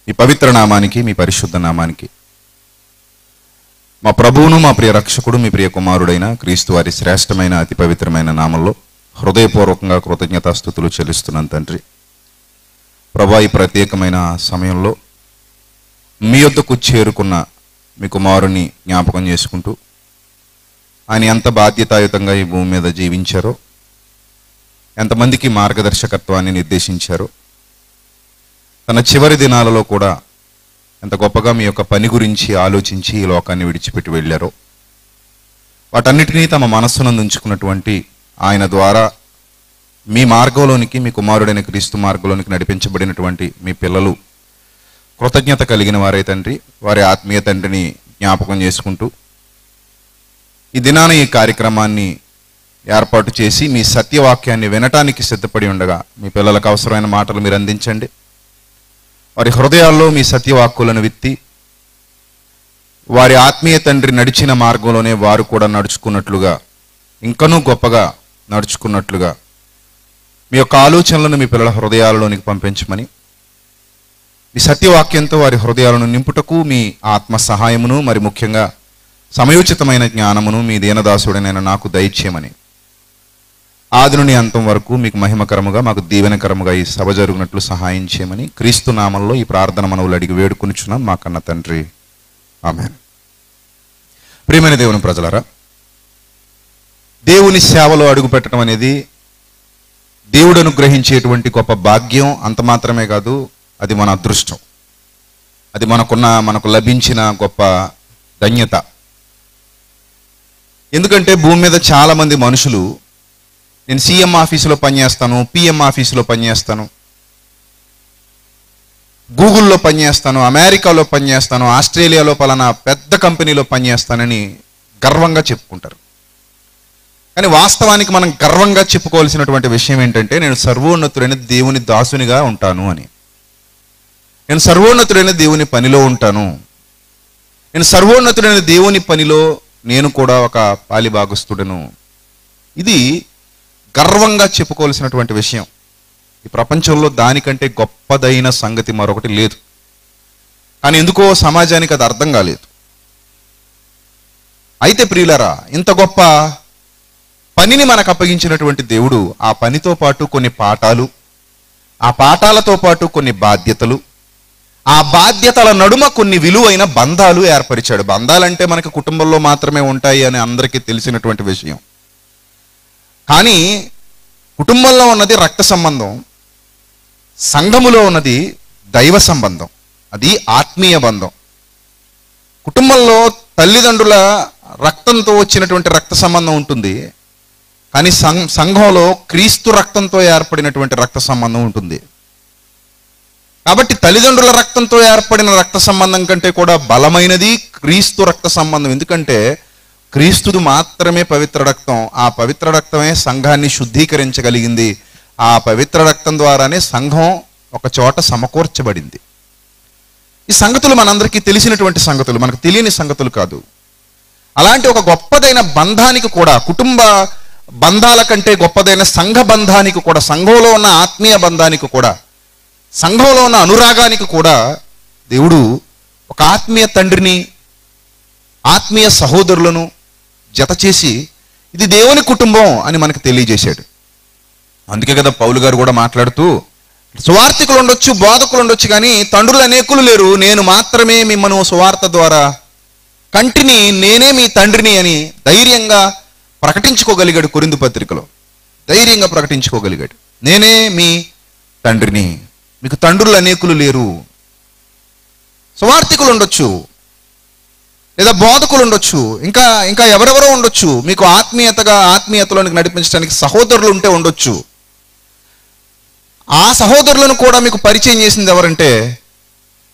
మీ పవిత్ర నామానికి, మీ పరిశుద్ధ నామానికి, మా ప్రభువును, మా ప్రియ రక్షకుడు, మీ ప్రియ కుమారుడైన క్రీస్తు వారి శ్రేష్టమైన అతి పవిత్రమైన నామంలో హృదయపూర్వకంగా కృతజ్ఞతాస్తుతులు చెల్లిస్తున్నాను తండ్రి. ప్రభా, ఈ ప్రత్యేకమైన సమయంలో మీ యొద్దకు చేరుకున్న మీ కుమారుని జ్ఞాపకం చేసుకుంటూ ఆయన ఎంత బాధ్యతాయుతంగా ఈ భూమి మీద జీవించారో, ఎంతమందికి మార్గదర్శకత్వాన్ని నిర్దేశించారో, తన చివరి దినాలలో కూడా ఎంత గొప్పగా మీ యొక్క పని గురించి ఆలోచించి ఈ లోకాన్ని విడిచిపెట్టి వెళ్ళారో, వాటన్నిటినీ తమ మనస్సునందు ఉంచుకున్నటువంటి ఆయన ద్వారా మీ మార్గంలోనికి, మీ కుమారుడైన క్రీస్తు మార్గంలోనికి నడిపించబడినటువంటి మీ పిల్లలు కృతజ్ఞత కలిగిన వారే తండ్రి, వారి ఆత్మీయ తండ్రిని జ్ఞాపకం చేసుకుంటూ ఈ దినాన ఈ కార్యక్రమాన్ని ఏర్పాటు చేసి మీ సత్యవాక్యాన్ని వినటానికి సిద్ధపడి ఉండగా మీ పిల్లలకు అవసరమైన మాటలు మీరు అందించండి. వారి హృదయాల్లో మీ సత్యవాక్కులను విత్తి వారి ఆత్మీయ తండ్రి నడిచిన మార్గంలోనే వారు కూడా నడుచుకున్నట్లుగా, ఇంకనూ గొప్పగా నడుచుకున్నట్లుగా మీ యొక్క ఆలోచనలను మీ పిల్లల హృదయాలలోనికి పంపించమని, మీ సత్యవాక్యంతో వారి హృదయాలను నింపుటకు మీ ఆత్మ సహాయమును, మరి ముఖ్యంగా సమయోచితమైన జ్ఞానమును మీ దీనదాసుడైన నాకు దయచేయమని, ఆది నుండి అంతం వరకు మీకు మహిమకరముగా, మాకు దీవెనకరముగా ఈ సభ జరుగునట్లు సహాయం చేయమని క్రీస్తు నామంలో ఈ ప్రార్థన మనవులు అడిగి వేడుకొనిచున్నాం మా కన్న తండ్రి, ఆమేన్. ప్రియమైన దేవుని ప్రజలారా, దేవుని సేవలో అడుగు పెట్టడం అనేది దేవుడు అనుగ్రహించేటువంటి గొప్ప భాగ్యం. అంత మాత్రమే కాదు, అది మన అదృష్టం, అది మనకు లభించిన గొప్ప ధన్యత. ఎందుకంటే భూమి మీద చాలా మంది మనుషులు, నేను సీఎం ఆఫీసులో పనిచేస్తాను, పిఎం ఆఫీసులో పనిచేస్తాను, గూగుల్లో పనిచేస్తాను, అమెరికాలో పనిచేస్తాను, ఆస్ట్రేలియాలో పలానా పెద్ద కంపెనీలో పనిచేస్తానని గర్వంగా చెప్పుకుంటారు. కానీ వాస్తవానికి మనం గర్వంగా చెప్పుకోవాల్సినటువంటి విషయం ఏంటంటే, నేను సర్వోన్నతుడైన దేవుని దాసునిగా ఉంటాను అని, నేను సర్వోన్నతుడైన దేవుని పనిలో ఉంటాను, నేను సర్వోన్నతుడైన దేవుని పనిలో నేను కూడా ఒక పాలిభాగస్తుడను. ఇది గర్వంగా చెప్పుకోవాల్సినటువంటి విషయం. ఈ ప్రపంచంలో దానికంటే గొప్పదైన సంగతి మరొకటి లేదు. కానీ ఎందుకో సమాజానికి అది అర్థం కాలేదు. అయితే ప్రియులారా, ఇంత గొప్ప పనిని మనకు అప్పగించినటువంటి దేవుడు ఆ పనితో పాటు కొన్ని పాఠాలు, ఆ పాఠాలతో పాటు కొన్ని బాధ్యతలు, ఆ బాధ్యతల నడుమ కొన్ని విలువైన బంధాలు ఏర్పరిచాడు. బంధాలంటే మనకి కుటుంబంలో మాత్రమే ఉంటాయి అని అందరికీ తెలిసినటువంటి విషయం. కానీ కుటుంబంలో ఉన్నది రక్త సంబంధం, సంఘములో ఉన్నది దైవ సంబంధం, అది ఆత్మీయ బంధం. కుటుంబంలో తల్లిదండ్రుల రక్తంతో వచ్చినటువంటి రక్త సంబంధం ఉంటుంది, కానీ సంఘంలో క్రీస్తు రక్తంతో ఏర్పడినటువంటి రక్త సంబంధం ఉంటుంది. కాబట్టి తల్లిదండ్రుల రక్తంతో ఏర్పడిన రక్త సంబంధం కంటే కూడా బలమైనది క్రీస్తు రక్త సంబంధం. ఎందుకంటే క్రీస్తుది మాత్రమే పవిత్ర రక్తం. ఆ పవిత్ర రక్తమే సంఘాన్ని శుద్ధీకరించగలిగింది. ఆ పవిత్ర రక్తం ద్వారానే సంఘం ఒక చోట సమకూర్చబడింది. ఈ సంగతులు మనందరికీ తెలిసినటువంటి సంగతులు, మనకు తెలియని సంగతులు కాదు. అలాంటి ఒక గొప్పదైన బంధానికి కూడా, కుటుంబ బంధాల కంటే గొప్పదైన సంఘ బంధానికి కూడా, సంఘంలో ఉన్న ఆత్మీయ బంధానికి కూడా, సంఘంలో ఉన్న అనురాగానికి కూడా దేవుడు ఒక ఆత్మీయ తండ్రిని, ఆత్మీయ సహోదరులను జత చేసి ఇది దేవుని కుటుంబం అని మనకు తెలియజేశాడు. అందుకే కదా పౌలు గారు కూడా మాట్లాడుతూ, సువార్థికులు ఉండొచ్చు, బోధకులు ఉండొచ్చు, కానీ తండ్రులు అనేకులు లేరు, నేను మాత్రమే మిమ్మల్ని సువార్త ద్వారా కంటిని, నేనే మీ తండ్రిని అని ధైర్యంగా ప్రకటించుకోగలిగాడు. కొరింథీ పత్రికలో ధైర్యంగా ప్రకటించుకోగలిగాడు, నేనే మీ తండ్రిని, మీకు తండ్రులు అనేకులు లేరు. సువార్థికులు ఉండొచ్చు, లేదా బోధకులు ఉండొచ్చు, ఇంకా ఎవరెవరో ఉండొచ్చు, మీకు ఆత్మీయతలోనికి నడిపించడానికి సహోదరులు ఉంటే ఉండొచ్చు. ఆ సహోదరులను కూడా మీకు పరిచయం చేసింది ఎవరంటే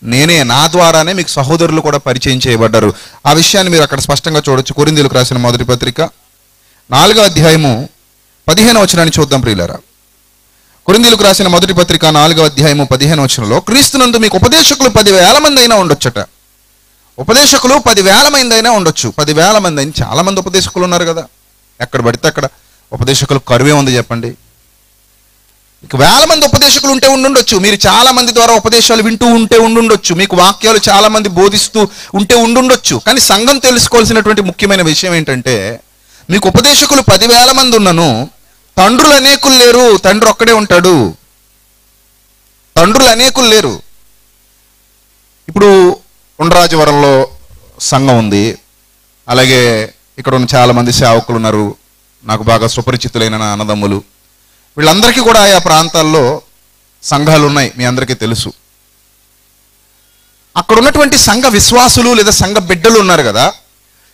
నేనే. నా ద్వారానే మీకు సహోదరులు కూడా పరిచయం చేయబడ్డారు. ఆ విషయాన్ని మీరు అక్కడ స్పష్టంగా చూడొచ్చు. కొరింథీయులకు రాసిన మొదటి పత్రిక 4వ అధ్యాయము 15వ వచనాన్ని చూద్దాం ప్రియులారా. కొరింథీయులకు రాసిన మొదటి పత్రిక 4వ అధ్యాయము 15వ వచనంలో, క్రీస్తునందు మీకు ఉపదేశకులు 10,000 మంది అయినా ఉండొచ్చట. ఉపదేశకులు 10,000 మంది అయినా ఉండొచ్చు. 10,000 మంది అయినా, చాలా మంది ఉపదేశకులు ఉన్నారు కదా, ఎక్కడ పడితే అక్కడ ఉపదేశకులు కరువే ఉంది చెప్పండి. మీకు వేల మంది ఉపదేశకులు ఉంటే ఉండుండొచ్చు, మీరు చాలా మంది ద్వారా ఉపదేశాలు వింటూ ఉంటే ఉండుండొచ్చు, మీకు వాక్యాలు చాలా మంది బోధిస్తూ ఉంటే ఉండుండొచ్చు. కానీ సంఘం తెలుసుకోవాల్సినటువంటి ముఖ్యమైన విషయం ఏంటంటే, మీకు ఉపదేశకులు 10,000 మంది ఉన్నను తండ్రులు అనేకులు లేరు, తండ్రి ఒక్కడే ఉంటాడు. తండ్రులు అనేకులు లేరు. ఇప్పుడు ఉండరాజవరంలో సంఘం ఉంది, అలాగే ఇక్కడ ఉన్న చాలా మంది సేవకులు ఉన్నారు, నాకు బాగా సుపరిచితులైన నా అన్నదమ్ములు. వీళ్ళందరికీ కూడా ఆయా ప్రాంతాల్లో సంఘాలు ఉన్నాయి, మీ అందరికీ తెలుసు. అక్కడ ఉన్నటువంటి సంఘ విశ్వాసులు లేదా సంఘ బిడ్డలు ఉన్నారు కదా,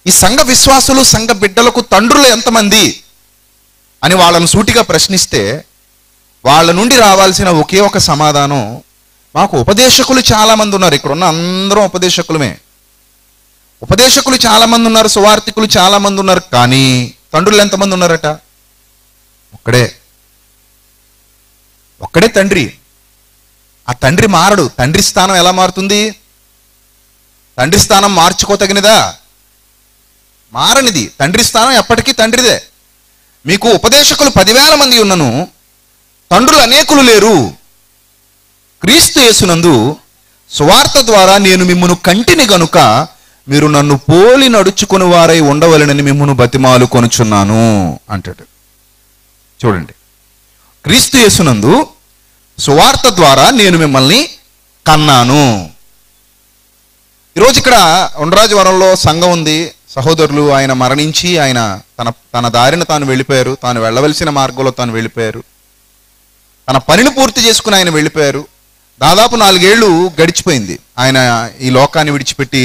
ఈ సంఘ విశ్వాసులు సంఘ బిడ్డలకు తండ్రులు ఎంతమంది అని వాళ్ళను సూటిగా ప్రశ్నిస్తే వాళ్ళ నుండి రావాల్సిన ఒకే ఒక సమాధానం, మాకు ఉపదేశకులు చాలా మంది ఉన్నారు, ఇక్కడ ఉన్న అందరం ఉపదేశకులమే, ఉపదేశకులు చాలా మంది ఉన్నారు, సువార్థికులు చాలా మంది ఉన్నారు, కానీ తండ్రులు ఎంతమంది ఉన్నారట? ఒక్కడే తండ్రి. ఆ తండ్రి మారడు. తండ్రి స్థానం ఎలా మారుతుంది? తండ్రి స్థానం మార్చుకోతగినదా? మారనిది. తండ్రి స్థానం ఎప్పటికీ తండ్రిదే. మీకు ఉపదేశకులు 10,000 మంది ఉన్నను తండ్రులు అనేకులు లేరు. క్రీస్తు యేసునందు సువార్త ద్వారా నేను మిమ్మును కంటిని గనుక మీరు నన్ను పోలి నడుచుకుని వారై ఉండవలెనని మిమ్మును బతిమాలు కొనుచున్నాను అంటాడు. చూడండి, క్రీస్తు యేసునందు సువార్త ద్వారా నేను మిమ్మల్ని కన్నాను. ఈరోజు ఇక్కడ ఉండరాజవరంలో సంఘం ఉంది, సహోదరులు ఆయన మరణించి ఆయన తన దారిన తాను వెళ్ళిపోయారు, తాను వెళ్ళవలసిన మార్గంలో తాను వెళ్ళిపోయారు, తన పనిని పూర్తి చేసుకుని ఆయన వెళ్ళిపోయారు. దాదాపు 4 ఏళ్ళు గడిచిపోయింది ఆయన ఈ లోకాన్ని విడిచిపెట్టి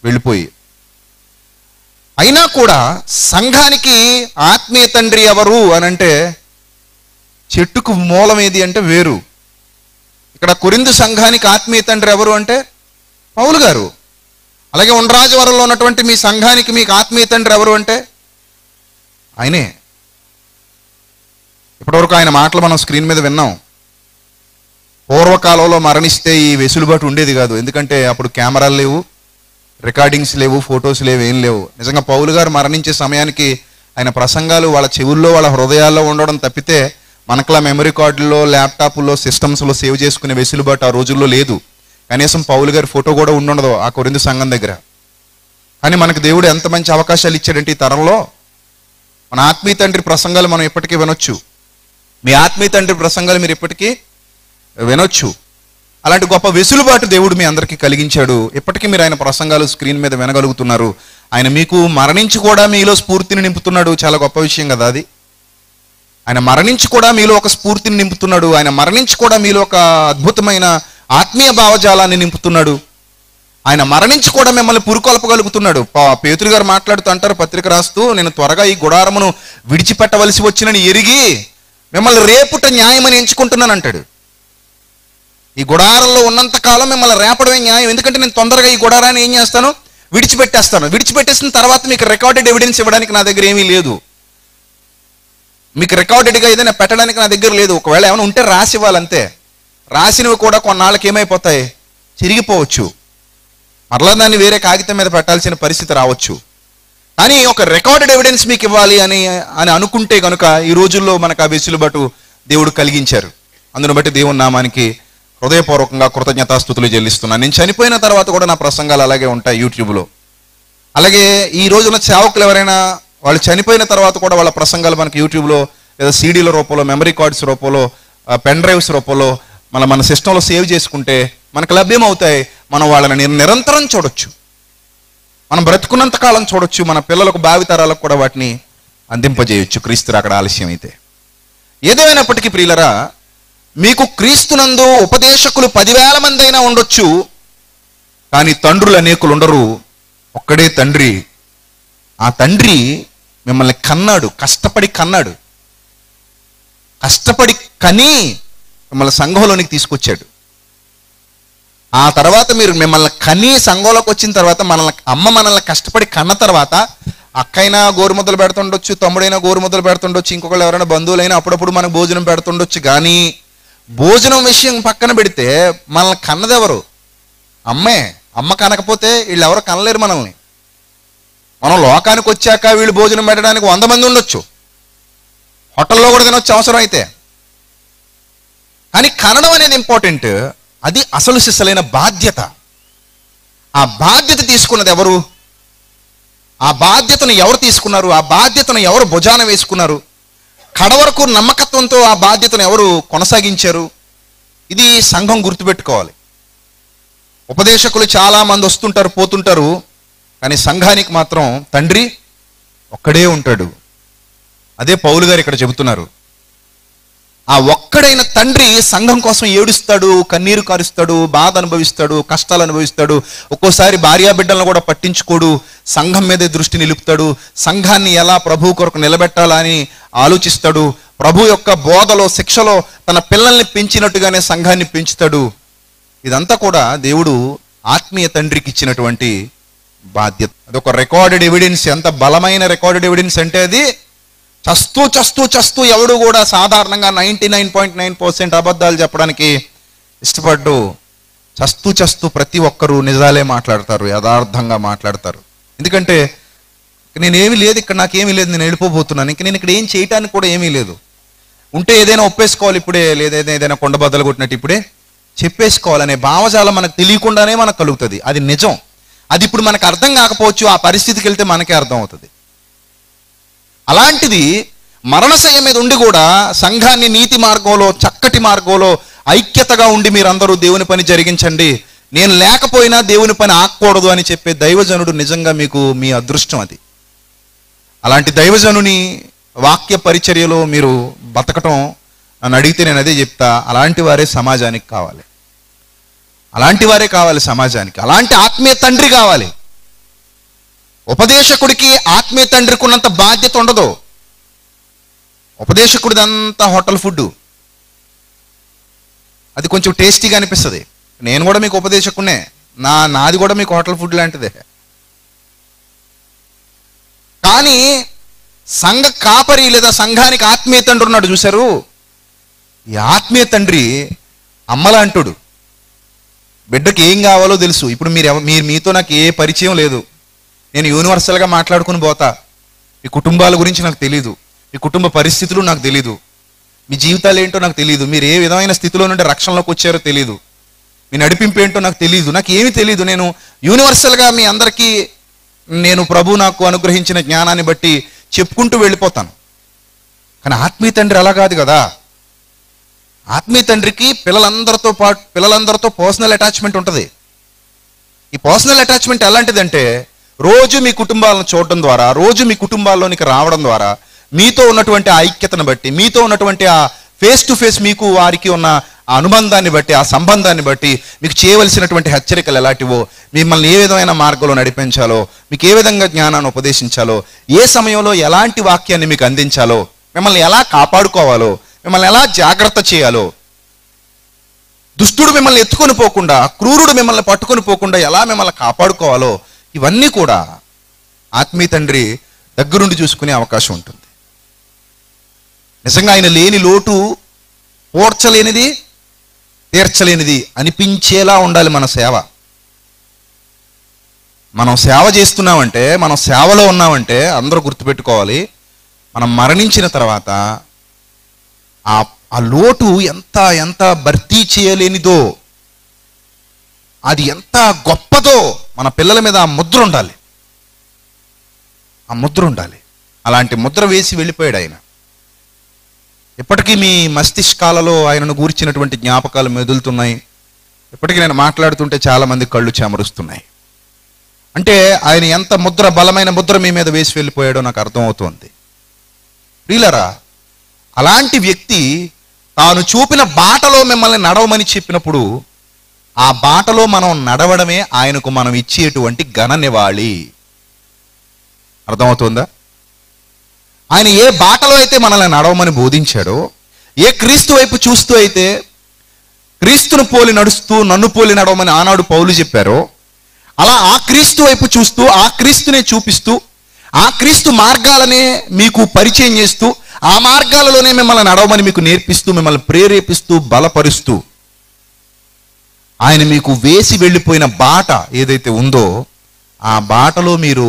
వెళ్ళిపోయి. అయినా కూడా సంఘానికి ఆత్మీయ తండ్రి ఎవరు అని అంటే, చెట్టుకు మూలం ఏది అంటే వేరు. ఇక్కడ కొరింథు సంఘానికి ఆత్మీయ తండ్రి ఎవరు అంటే పౌలు గారు. అలాగే ఉండరాజవరంలో ఉన్నటువంటి మీ సంఘానికి మీకు ఆత్మీయ తండ్రి ఎవరు అంటే ఆయనే. ఇప్పటివరకు ఆయన మాటలు మనం స్క్రీన్ మీద విన్నాం. పూర్వకాలంలో మరణిస్తే ఈ వెసులుబాటు ఉండేది కాదు, ఎందుకంటే అప్పుడు కెమెరాలు లేవు, రికార్డింగ్స్ లేవు, ఫొటోస్ లేవు, ఏం లేవు. నిజంగా పౌలు గారు మరణించే సమయానికి ఆయన ప్రసంగాలు వాళ్ళ చెవుల్లో వాళ్ళ హృదయాల్లో ఉండడం తప్పితే మనకలా మెమరీ కార్డుల్లో, ల్యాప్టాప్లో, సిస్టమ్స్లో సేవ్ చేసుకునే వెసులుబాటు ఆ రోజుల్లో లేదు. కనీసం పౌలు గారి ఫోటో కూడా ఉండదు ఆ కొరింథు సంఘం దగ్గర. కానీ మనకు దేవుడు ఎంత మంచి అవకాశాలు ఇచ్చాడంటే ఈ తరంలో మన ఆత్మీయ తండ్రి ప్రసంగాలు మనం ఇప్పటికీ వినొచ్చు. మీ ఆత్మీయ తండ్రి ప్రసంగాలు మీరు ఇప్పటికీ వినొచ్చు. అలాంటి గొప్ప వెసులుబాటు దేవుడు మీ అందరికీ కలిగించాడు. ఇప్పటికీ మీరు ఆయన ప్రసంగాలు స్క్రీన్ మీద వినగలుగుతున్నారు. ఆయన మీకు మరణించి కూడా మీలో స్ఫూర్తిని నింపుతున్నాడు. చాలా గొప్ప విషయం కదా అది. ఆయన మరణించి కూడా మీలో ఒక స్ఫూర్తిని నింపుతున్నాడు. ఆయన మరణించి కూడా మీలో ఒక అద్భుతమైన ఆత్మీయ భావజాలాన్ని నింపుతున్నాడు. ఆయన మరణించి కూడా మిమ్మల్ని పురుకొల్పగలుగుతున్నాడు. పేతురు గారు మాట్లాడుతూ అంటారు పత్రిక రాస్తూ, నేను త్వరగా ఈ గుడారమును విడిచిపెట్టవలసి వచ్చినని ఎరిగి మిమ్మల్ని రేపుట న్యాయమని ఎంచుకుంటున్నాను అంటాడు. ఈ గుడారంలో ఉన్నంత కాలం మిమ్మల్ని రేపడమే న్యాయం, ఎందుకంటే నేను తొందరగా ఈ గుడారాన్ని ఏం చేస్తాను, విడిచిపెట్టేస్తాను. విడిచిపెట్టేసిన తర్వాత మీకు రికార్డెడ్ ఎవిడెన్స్ ఇవ్వడానికి నా దగ్గర ఏమీ లేదు. మీకు రికార్డెడ్గా ఏదైనా పెట్టడానికి నా దగ్గర లేదు. ఒకవేళ ఏమైనా ఉంటే రాసి ఇవ్వాలంతే. రాసినవి కూడా కొన్నాళ్ళకి ఏమైపోతాయి, చిరిగిపోవచ్చు. మరలా దాన్ని వేరే కాగితం మీద పెట్టాల్సిన పరిస్థితి రావచ్చు. కానీ ఒక రికార్డెడ్ ఎవిడెన్స్ మీకు ఇవ్వాలి అని అనుకుంటే కనుక ఈ రోజుల్లో మనకు ఆ వెసులుబాటు దేవుడు కలిగించారు. అందును బట్టి దేవుని నామానికి హృదయపూర్వకంగా కృతజ్ఞతాస్తుతులు చెల్లిస్తున్నాను. నేను చనిపోయిన తర్వాత కూడా నా ప్రసంగాలు అలాగే ఉంటాయి యూట్యూబ్లో. అలాగే ఈ రోజున సేవకులు ఎవరైనా వాళ్ళు చనిపోయిన తర్వాత కూడా వాళ్ళ ప్రసంగాలు మనకి యూట్యూబ్లో లేదా సీడీల రూపంలో, మెమరీ కార్డ్స్ రూపంలో, పెన్ డ్రైవ్స్ రూపంలో మన సిస్టంలో సేవ్ చేసుకుంటే మనకు లభ్యమవుతాయి. మనం వాళ్ళని నిరంతరం చూడొచ్చు. మనం బ్రతుకున్నంత కాలం చూడొచ్చు. మన పిల్లలకు, భావితరాలకు కూడా వాటిని అందింపజేయొచ్చు క్రీస్తు అక్కడ ఆలస్యం అయితే. ఏదేమైనప్పటికీ ప్రియులరా, మీకు క్రీస్తునందు ఉపదేశకులు 10,000 మంది అయినా ఉండొచ్చు, కానీ తండ్రులు అనేకులు ఉండరు. ఒక్కడే తండ్రి. ఆ తండ్రి మిమ్మల్ని కన్నాడు, కష్టపడి కన్నాడు. కష్టపడి కని మిమ్మల్ని సంఘంలోనికి తీసుకొచ్చాడు. ఆ తర్వాత మీరు మిమ్మల్ని కని సంఘంలోకి వచ్చిన తర్వాత మనల్ని కష్టపడి కన్న తర్వాత అక్కైనా గోరుముద్దలు పెడుతుండొచ్చు, తమ్ముడైనా గోరుముద్దలు పెడుతుండొచ్చు, ఇంకొకళ్ళు ఎవరైనా బంధువులైనా అప్పుడప్పుడు మనకు భోజనం పెడుతుండొచ్చు. కానీ భోజనం విషయం పక్కన పెడితే మనల్ని కన్నదెవరు? అమ్మే. అమ్మ కనకపోతే వీళ్ళు ఎవరు కనలేరు మనల్ని. మనం లోకానికి వచ్చాక వీళ్ళు భోజనం పెట్టడానికి 100 మంది ఉండొచ్చు, హోటల్లో కూడా తినొచ్చు అవసరం అయితే. కానీ కనడం అనేది ఇంపార్టెంట్. అది అసలు సిసలైన బాధ్యత. ఆ బాధ్యత తీసుకున్నది ఎవరు? ఆ బాధ్యతను ఎవరు తీసుకున్నారు? ఆ బాధ్యతను ఎవరు భుజాన వేసుకున్నారు? కడవరకు నమ్మకత్వంతో ఆ బాధ్యతను ఎవరు కొనసాగించారు? ఇది సంఘం గుర్తుపెట్టుకోవాలి. ఉపదేశకులు చాలా మంది వస్తుంటారు, పోతుంటారు, కానీ సంఘానికి మాత్రం తండ్రి ఒక్కడే ఉంటాడు. అదే పౌలు గారు ఇక్కడ చెబుతున్నారు. ఆ ఒక్కడైన తండ్రి సంఘం కోసం ఏడుస్తాడు, కన్నీరు కారుస్తాడు, బాధ అనుభవిస్తాడు, కష్టాలు అనుభవిస్తాడు. ఒక్కోసారి భార్యాబిడ్డలను కూడా పట్టించుకోడు, సంఘం మీదే దృష్టి నిలుపుతాడు. సంఘాన్ని ఎలా ప్రభు కొరకు నిలబెట్టాలా అని ఆలోచిస్తాడు. ప్రభు యొక్క బోధలో, శిక్షలో తన పిల్లల్ని పెంచినట్టుగానే సంఘాన్ని పెంచుతాడు. ఇదంతా కూడా దేవుడు ఆత్మీయ తండ్రికి ఇచ్చినటువంటి బాధ్యత. అదొక రికార్డెడ్ ఎవిడెన్స్. ఎంత బలమైన రికార్డెడ్ ఎవిడెన్స్ అంటే అది చస్తూ ఎవడు కూడా సాధారణంగా 99.9% అబద్ధాలు చెప్పడానికి ఇష్టపడ్డు. చస్తూ ప్రతి ఒక్కరూ నిజాలే మాట్లాడతారు, యథార్థంగా మాట్లాడతారు. ఎందుకంటే నేనేమీ లేదు, ఇక్కడ నాకేమీ లేదు, నేను వెళ్ళిపోబోతున్నాను, ఇంక నేను ఇక్కడ ఏం చేయటానికి కూడా ఏమీ లేదు. ఉంటే ఏదైనా ఒప్పేసుకోవాలి ఇప్పుడే, లేదా ఏదైనా కొండ బద్దలు కొట్టినట్టు ఇప్పుడే చెప్పేసుకోవాలనే భావజాలం మనకు తెలియకుండానే మనకు కలుగుతుంది. అది నిజం. అది ఇప్పుడు మనకు అర్థం కాకపోవచ్చు, ఆ పరిస్థితికి వెళ్తే మనకే అర్థం అవుతుంది. అలాంటిది మరణశయ్య మీద ఉండి కూడా సంఘాన్ని నీతి మార్గంలో, చక్కటి మార్గంలో ఐక్యతగా ఉండి మీరందరూ దేవుని పని జరిగించండి, నేను లేకపోయినా దేవుని పని ఆగకూడదు అని చెప్పే దైవజనుడు నిజంగా మీకు మీ అదృష్టం. అది అలాంటి దైవజనుని వాక్య పరిచర్యలో మీరు బతకటం నన్ను అడిగితే నేను అదే చెప్తా. అలాంటి వారే సమాజానికి కావాలి. అలాంటి వారే కావాలి సమాజానికి. అలాంటి ఆత్మీయ తండ్రి కావాలి. ఉపదేశకుడికి ఆత్మీయ తండ్రికి ఉన్నంత బాధ్యత ఉండదు. ఉపదేశకుడిదంతా హోటల్ ఫుడ్, అది కొంచెం టేస్టీగా అనిపిస్తుంది. నేను కూడా మీకు ఉపదేశకుడినే, నాది కూడా మీకు హోటల్ ఫుడ్ లాంటిదే. కానీ సంఘ కాపరి లేదా సంఘానికి ఆత్మీయ తండ్రి ఉన్నాడు చూశారు. ఈ ఆత్మీయ తండ్రి అమ్మలాంటుడు. బిడ్డకి ఏం కావాలో తెలుసు. ఇప్పుడు మీతో నాకు ఏ పరిచయం లేదు, నేను యూనివర్సల్గా మాట్లాడుకుని పోతా. మీ కుటుంబాల గురించి నాకు తెలీదు, మీ కుటుంబ పరిస్థితులు నాకు తెలీదు, మీ జీవితాలు ఏంటో నాకు తెలీదు, మీరు ఏ విధమైన స్థితిలో నుండి రక్షణలోకి వచ్చారో తెలీదు, మీ నడిపింపు ఏంటో నాకు తెలీదు, నాకు ఏమీ తెలీదు. నేను యూనివర్సల్గా మీ అందరికీ నేను ప్రభు నాకు అనుగ్రహించిన జ్ఞానాన్ని బట్టి చెప్పుకుంటూ వెళ్ళిపోతాను. కానీ ఆత్మీయ తండ్రి అలా కాదు కదా. ఆత్మీయ తండ్రికి పిల్లలందరితో పర్సనల్ అటాచ్మెంట్ ఉంటుంది. ఈ పర్సనల్ అటాచ్మెంట్ ఎలాంటిదంటే, రోజు మీ కుటుంబాలను చూడడం ద్వారా, రోజు మీ కుటుంబాల్లోనికి రావడం ద్వారా, మీతో ఉన్నటువంటి ఆ ఐక్యతను బట్టి, మీతో ఉన్నటువంటి ఆ ఫేస్ టు ఫేస్ మీకు వారికి ఉన్న ఆ అనుబంధాన్ని బట్టి, ఆ సంబంధాన్ని బట్టి మీకు చేయవలసినటువంటి హెచ్చరికలు ఎలాంటివో, మిమ్మల్ని ఏ విధమైన మార్గంలో నడిపించాలో, మీకు ఏ విధంగా జ్ఞానాన్ని ఉపదేశించాలో, ఏ సమయంలో ఎలాంటి వాక్యాన్ని మీకు అందించాలో, మిమ్మల్ని ఎలా కాపాడుకోవాలో, మిమ్మల్ని ఎలా జాగ్రత్త చేయాలో, దుష్టుడు మిమ్మల్ని ఎత్తుకొని పోకుండా, క్రూరుడు మిమ్మల్ని పట్టుకొని పోకుండా ఎలా మిమ్మల్ని కాపాడుకోవాలో, ఇవన్నీ కూడా ఆత్మీయ తండ్రి దగ్గరుండి చూసుకునే అవకాశం ఉంటుంది. నిజంగా ఆయన లేని లోటు పోడ్చలేనిది, తీర్చలేనిది అనిపించేలా ఉండాలి మన సేవ. మనం సేవ చేస్తున్నామంటే, మనం సేవలో ఉన్నామంటే అందరూ గుర్తుపెట్టుకోవాలి, మనం మరణించిన తర్వాత ఆ లోటు ఎంత ఎంత భర్తీ చేయలేనిదో, అది ఎంత గొప్పదో మన పిల్లల మీద ఆ ముద్ర ఉండాలి. ఆ ముద్ర ఉండాలి. అలాంటి ముద్ర వేసి వెళ్ళిపోయాడు ఆయన. ఇప్పటికీ మీ మస్తిష్కాలలో ఆయనను గూర్చినటువంటి జ్ఞాపకాలు మెదులుతున్నాయి. ఇప్పటికీ నేను మాట్లాడుతుంటే చాలామంది కళ్ళు చెమరుస్తున్నాయి. అంటే ఆయన ఎంత ముద్ర, బలమైన ముద్ర మీ మీద వేసి వెళ్ళిపోయాడో నాకు అర్థమవుతోంది. ప్రియులారా, అలాంటి వ్యక్తి తాను చూపిన బాటలో మిమ్మల్ని నడవమని చెప్పినప్పుడు, ఆ బాటలో మనం నడవడమే ఆయనకు మనం ఇచ్చేటువంటి ఘన నివాళి. అర్థమవుతుందా? ఆయన ఏ బాటలో అయితే మనల్ని నడవమని బోధించాడో, ఏ క్రీస్తు వైపు చూస్తూ అయితే క్రీస్తును పోలి నడుస్తూ నన్ను పోలి నడవమని ఆనాడు పౌలు చెప్పారో, అలా ఆ క్రీస్తు వైపు చూస్తూ, ఆ క్రీస్తునే చూపిస్తూ, ఆ క్రీస్తు మార్గాలనే మీకు పరిచయం చేస్తూ, ఆ మార్గాలలోనే మిమ్మల్ని నడవమని మీకు నేర్పిస్తూ, మిమ్మల్ని ప్రేరేపిస్తూ, బలపరుస్తూ, ఆయన మీకు వేసి వెళ్ళిపోయిన బాట ఏదైతే ఉందో, ఆ బాటలో మీరు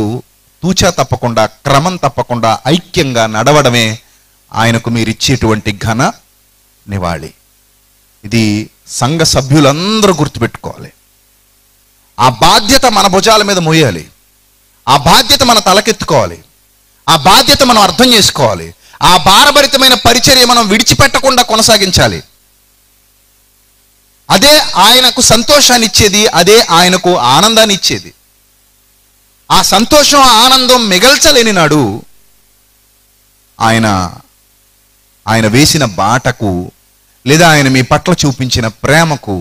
తూచా తప్పకుండా, క్రమం తప్పకుండా ఐక్యంగా నడవడమే ఆయనకు మీరు ఇచ్చేటువంటి ఘన నివాళి. ఇది సంఘ సభ్యులందరూ గుర్తుపెట్టుకోవాలి. ఆ బాధ్యత మన భుజాల మీద మోయాలి. ఆ బాధ్యత మన తలకెత్తుకోవాలి. ఆ బాధ్యత మనం అర్థం చేసుకోవాలి. ఆ భారభరితమైన పరిచర్య మనం విడిచిపెట్టకుండా కొనసాగించాలి. అదే ఆయనకు సంతోషాన్ని ఇచ్చేది, అదే ఆయనకు ఆనందాన్ని ఇచ్చేది. ఆ సంతోషం ఆనందం మిగల్చలేని నాడు ఆయన వేసిన బాటకు, లేదా ఆయన మీ పట్ల చూపించిన ప్రేమకు,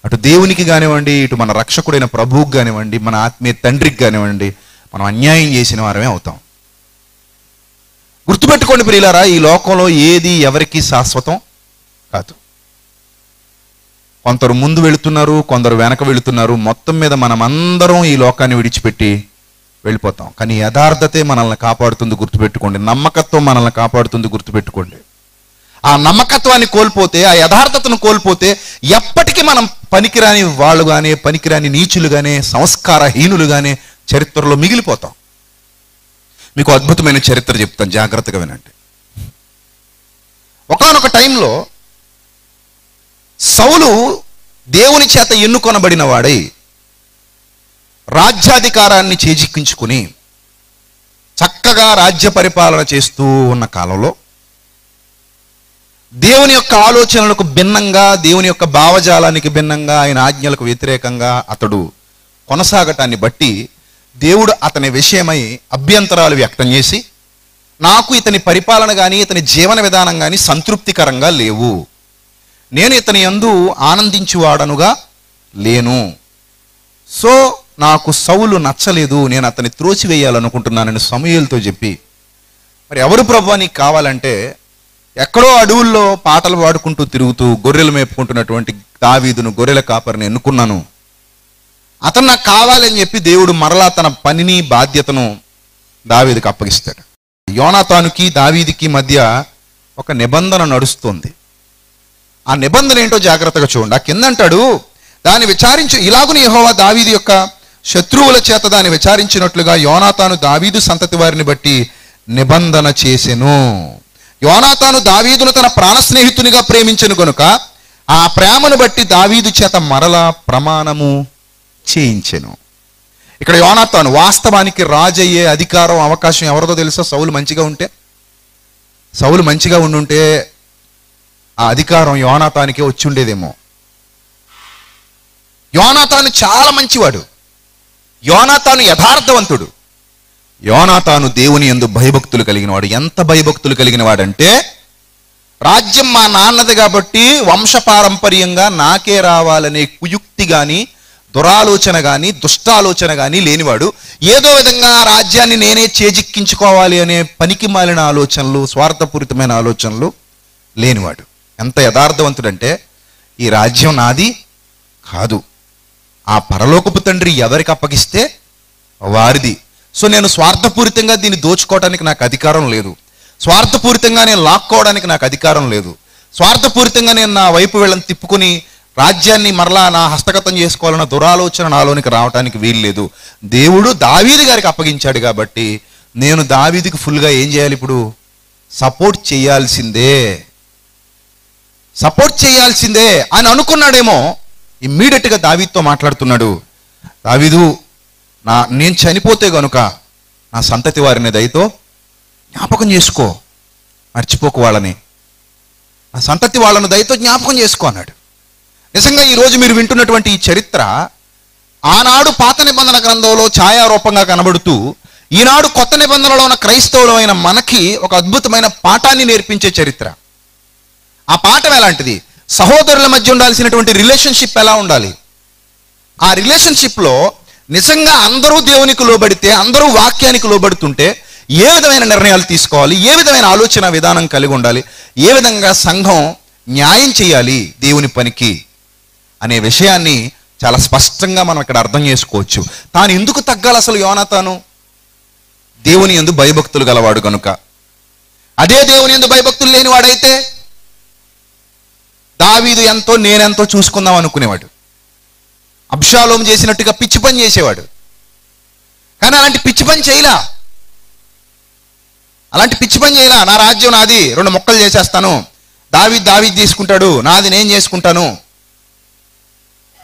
అటు దేవునికి కానివ్వండి, ఇటు మన రక్షకుడైన ప్రభువుకి కానివ్వండి, మన ఆత్మీయ తండ్రికి కానివ్వండి, మనం అన్యాయం చేసిన వారమే అవుతాం. గుర్తుపెట్టుకోండి ప్రియులారా, ఈ లోకంలో ఏది ఎవరికి శాశ్వతం కాదు. కొందరు ముందు వెళుతున్నారు, కొందరు వెనక వెళుతున్నారు. మొత్తం మీద మనమందరం ఈ లోకాన్ని విడిచిపెట్టి వెళ్ళిపోతాం. కానీ యథార్థతే మనల్ని కాపాడుతుంది, గుర్తుపెట్టుకోండి. నమ్మకత్వం మనల్ని కాపాడుతుంది, గుర్తుపెట్టుకోండి. ఆ నమ్మకత్వాన్ని కోల్పోతే, ఆ యథార్థతను కోల్పోతే ఎప్పటికీ మనం పనికిరాని వాళ్ళు కానీ, పనికిరాని నీచులు కానీ, సంస్కారహీనులు కానీ చరిత్రలో మిగిలిపోతాం. మీకు అద్భుతమైన చరిత్ర చెప్తాను, జాగ్రత్తగా వినండి. ఒకానొక టైంలో సౌలు దేవుని చేత ఎన్నుకొనబడిన వాడై రాజ్యాధికారాన్ని చేజిక్కించుకుని చక్కగా రాజ్య పరిపాలన చేస్తూ ఉన్న కాలంలో దేవుని యొక్క ఆలోచనలకు భిన్నంగా, దేవుని యొక్క భావజాలానికి భిన్నంగా, ఆయన ఆజ్ఞలకు వ్యతిరేకంగా అతడు కొనసాగటాన్ని బట్టి దేవుడు అతని విషయమై అభ్యంతరాలు వ్యక్తం చేసి, నాకు ఇతని పరిపాలన కానీ, ఇతని జీవన విధానం కానీ సంతృప్తికరంగా లేవు, నేను ఇతని యందు ఆనందించువాడనుగా లేను, సో నాకు సౌలు నచ్చలేదు, నేను అతన్ని త్రోసివేయాలనుకుంటున్నానని సమూయేలుతో చెప్పి, మరి ఎవరు ప్రభువా నీకు కావాలంటే, ఎక్కడో అడవుల్లో పాటలు పాడుకుంటూ తిరుగుతూ గొర్రెలు మేపుకుంటున్నటువంటి దావీదును, గొర్రెల కాపరిని ఎన్నుకున్నాను, అతను నాకు కావాలని చెప్పి దేవుడు మరలా తన పనిని, బాధ్యతను దావీదుకి అప్పగిస్తాడు. యోనాతానుకి దావీదికి మధ్య ఒక నిబంధన నడుస్తుంది. ఆ నిబంధన ఏంటో జాగ్రత్తగా చూడండి. ఆ కిందంటాడు, దాన్ని విచారించు, ఇలాగుని యెహోవా దావీదు యొక్క శత్రువుల చేత దాన్ని విచారించినట్లుగా యోనాతాను దావీదు సంతతి వారిని బట్టి నిబంధన చేసెను. యోనాతాను దావీదును తన ప్రాణ స్నేహితునిగా ప్రేమించెను గనుక ఆ ప్రేమను బట్టి దావీదు చేత మరలా ప్రమాణము చేయించెను. ఇక్కడ యోనాతాను వాస్తవానికి రాజు అయ్యే అధికారం, అవకాశం ఎవరిదో తెలుసా? సౌలు మంచిగా ఉంటే, సౌలు మంచిగా ఉండుంటే ఆ అధికారం యోనాతానికే వచ్చి ఉండేదేమో. యోనాతాను చాలా మంచివాడు, యోనాతాను యథార్థవంతుడు, యోనాతాను దేవుని యందు భయభక్తులు కలిగిన వాడు. ఎంత భయభక్తులు కలిగిన వాడంటే, రాజ్యం మా నాన్నది కాబట్టి వంశపారంపర్యంగా నాకే రావాలనే కుయుక్తి కానీ, దురాలోచన కానీ, దుష్టాలోచన కానీ లేనివాడు. ఏదో విధంగా రాజ్యాన్ని నేనే చేజిక్కించుకోవాలి అనే పనికి మాలిన ఆలోచనలు, స్వార్థపూరితమైన ఆలోచనలు లేనివాడు. ఎంత యథార్థవంతుడంటే, ఈ రాజ్యం నాది కాదు, ఆ పరలోకపు తండ్రి ఎవరికి అప్పగిస్తే వారిది. సో నేను స్వార్థపూరితంగా దీన్ని దోచుకోవడానికి నాకు అధికారం లేదు, స్వార్థపూరితంగా నేను లాక్కోవడానికి నాకు అధికారం లేదు, స్వార్థపూరితంగా నేను నా వైపు వీళ్ళని తిప్పుకొని రాజ్యాన్ని మరలా నా హస్తగతం చేసుకోవాలన్న దురాలోచన నాలోనికి రావడానికి వీలు లేదు. దేవుడు దావీదు గారికి అప్పగించాడు కాబట్టి నేను దావీదుకి ఫుల్గా ఏం చేయాలి? ఇప్పుడు సపోర్ట్ చేయాల్సిందే, సపోర్ట్ చేయాల్సిందే అని అనుకున్నాడేమో. ఇమ్మీడియట్గా దావీదుతో మాట్లాడుతున్నాడు, దావీదు నేను చనిపోతే గనుక నా సంతతి వారిని దయతో జ్ఞాపకం చేసుకో, మర్చిపోకు వాళ్ళని, నా సంతతి వాళ్ళను దయతో జ్ఞాపకం చేసుకో అన్నాడు. నిజంగా ఈరోజు మీరు వింటున్నటువంటి ఈ చరిత్ర ఆనాడు పాత నిబంధన గ్రంథంలో ఛాయారూపంగా కనబడుతూ ఈనాడు కొత్త నిబంధనలో ఉన్న క్రైస్తవులమైన మనకి ఒక అద్భుతమైన పాఠాన్ని నేర్పించే చరిత్ర. ఆ పాఠం ఎలాంటిది? సహోదరుల మధ్య ఉండాల్సినటువంటి రిలేషన్షిప్ ఎలా ఉండాలి, ఆ రిలేషన్షిప్లో నిజంగా అందరూ దేవునికి లోబడితే, అందరూ వాక్యానికి లోబడుతుంటే ఏ విధమైన నిర్ణయాలు తీసుకోవాలి, ఏ విధమైన ఆలోచన విధానం కలిగి ఉండాలి, ఏ విధంగా సంఘం న్యాయం చేయాలి దేవుని పనికి అనే విషయాన్ని చాలా స్పష్టంగా మనం ఇక్కడ అర్థం చేసుకోవచ్చు. తాను ఎందుకు తగ్గాలి అసలు యోనాతాను? దేవుని యందు భయభక్తులు గలవాడు కనుక. అదే దేవుని యందు భయభక్తులు లేనివాడైతే దావీదు ఎంతో నేనెంతో చూసుకుందాం అనుకునేవాడు, అబ్షాలోము చేసినట్టుగా పిచ్చి పని చేసేవాడు. కానీ అలాంటి పిచ్చి పని చేయలా, నా రాజ్యం నాది, 2 ముక్కలు చేసేస్తాను, దావీదు తీసుకుంటాడు, నాది నేను చేసుకుంటాను.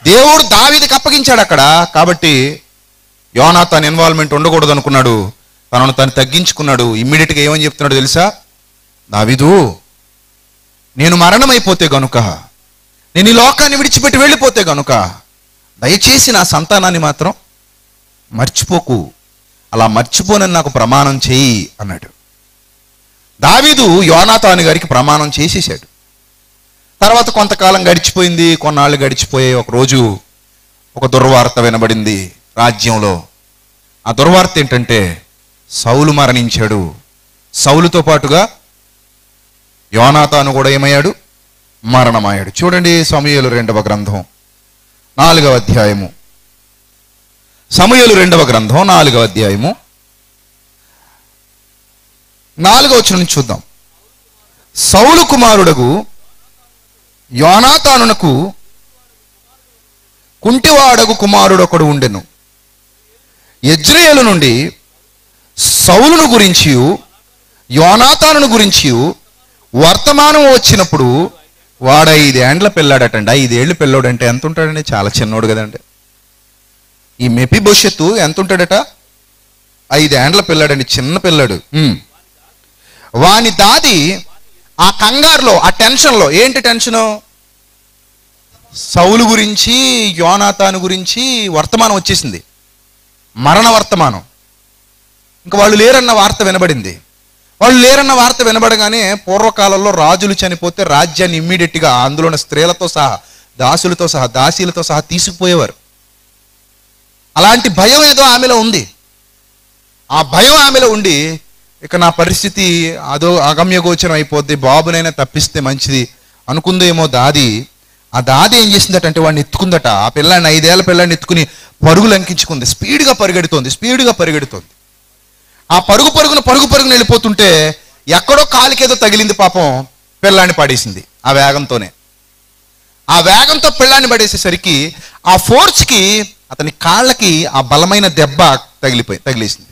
దేవుడు దావీదుకి అప్పగించాడు అక్కడ. కాబట్టి యోనాతాన్ ఇన్వాల్వ్మెంట్ ఉండకూడదు అనుకున్నాడు. తనను తను తగ్గించుకున్నాడు. ఇమ్మీడియట్గా ఏమని చెప్తున్నాడు తెలుసా? దావీదు, నేను మరణమైపోతే గనుక, నేను ఈ లోకాన్ని విడిచిపెట్టి వెళ్ళిపోతే గనుక దయచేసి నా సంతానాన్ని మాత్రం మర్చిపోకు, అలా మర్చిపోనని నాకు ప్రమాణం చేయి అన్నాడు. దావీదు యోనాతాను గారికి ప్రమాణం చేసేసాడు. తర్వాత కొంతకాలం గడిచిపోయింది, కొన్నాళ్ళు గడిచిపోయాయి. ఒకరోజు ఒక దుర్వార్త వినబడింది రాజ్యంలో. ఆ దుర్వార్త ఏంటంటే సౌలు మరణించాడు. సౌలుతో పాటుగా యోనాతాను కూడా ఏమయ్యాడు? మరణమయ్యాడు. చూడండి సమూయేలు 2వ గ్రంథం 4వ అధ్యాయము. సమూయేలు 2వ గ్రంథం 4వ అధ్యాయము 4వ వచనం నుంచి చూద్దాం. సౌలు కుమారుడగు యోనాతానునకు కుంటివాడగు కుమారుడొకడు ఉండెను. యెజ్రెయేలు నుండి సౌలును గురించి యోనాతానును గురించి వర్తమానం వచ్చినప్పుడు వాడు 5 ఏండ్ల పిల్లాడటండి. 5 ఏళ్ళు పిల్లోడంటే ఎంత ఉంటాడండి? చాలా చిన్నోడు కదండి. ఈ మెఫీబోషెతు ఎంత ఉంటాడట? 5 ఏండ్ల పిల్లాడండి, చిన్న పిల్లాడు. వాని దాది ఆ కంగారులో, ఆ టెన్షన్లో, ఏంటి టెన్షను? సౌలు గురించి యోనాతాను గురించి వర్తమానం వచ్చేసింది, మరణ వర్తమానం. ఇంకా వాళ్ళు లేరన్న వార్త వినబడింది. వాళ్ళు లేరన్న వార్త వినబడగానే పూర్వకాలంలో రాజులు చనిపోతే రాజ్యాన్ని ఇమ్మీడియట్గా అందులో ఉన్న స్త్రీలతో సహా, దాసులతో సహా, దాసీలతో సహా తీసుకుపోయేవారు. అలాంటి భయం ఏదో ఆమెలో ఉంది. ఆ భయం ఆమెలో ఉండి, ఇక నా పరిస్థితి అదో అగమ్యగోచరం అయిపోద్ది, బాబునైనా తప్పిస్తే మంచిది అనుకుందేమో దాది. ఆ దాది ఏం చేసిందట, వాడిని ఎత్తుకుందట. ఆ పిల్లాన్ని, 5 ఏళ్ల పిల్లాన్ని ఎత్తుకుని పరుగులు లంకించుకుంది. స్పీడ్గా పరిగెడుతోంది. ఆ పరుగున వెళ్ళిపోతుంటే ఎక్కడో కాలికేదో తగిలింది. పాపం పిల్లాన్ని పడేసింది ఆ వేగంతోనే. ఆ వేగంతో పిల్లాన్ని పడేసేసరికి ఆ ఫోర్స్కి అతని కాళ్ళకి ఆ బలమైన దెబ్బ తగిలేసింది.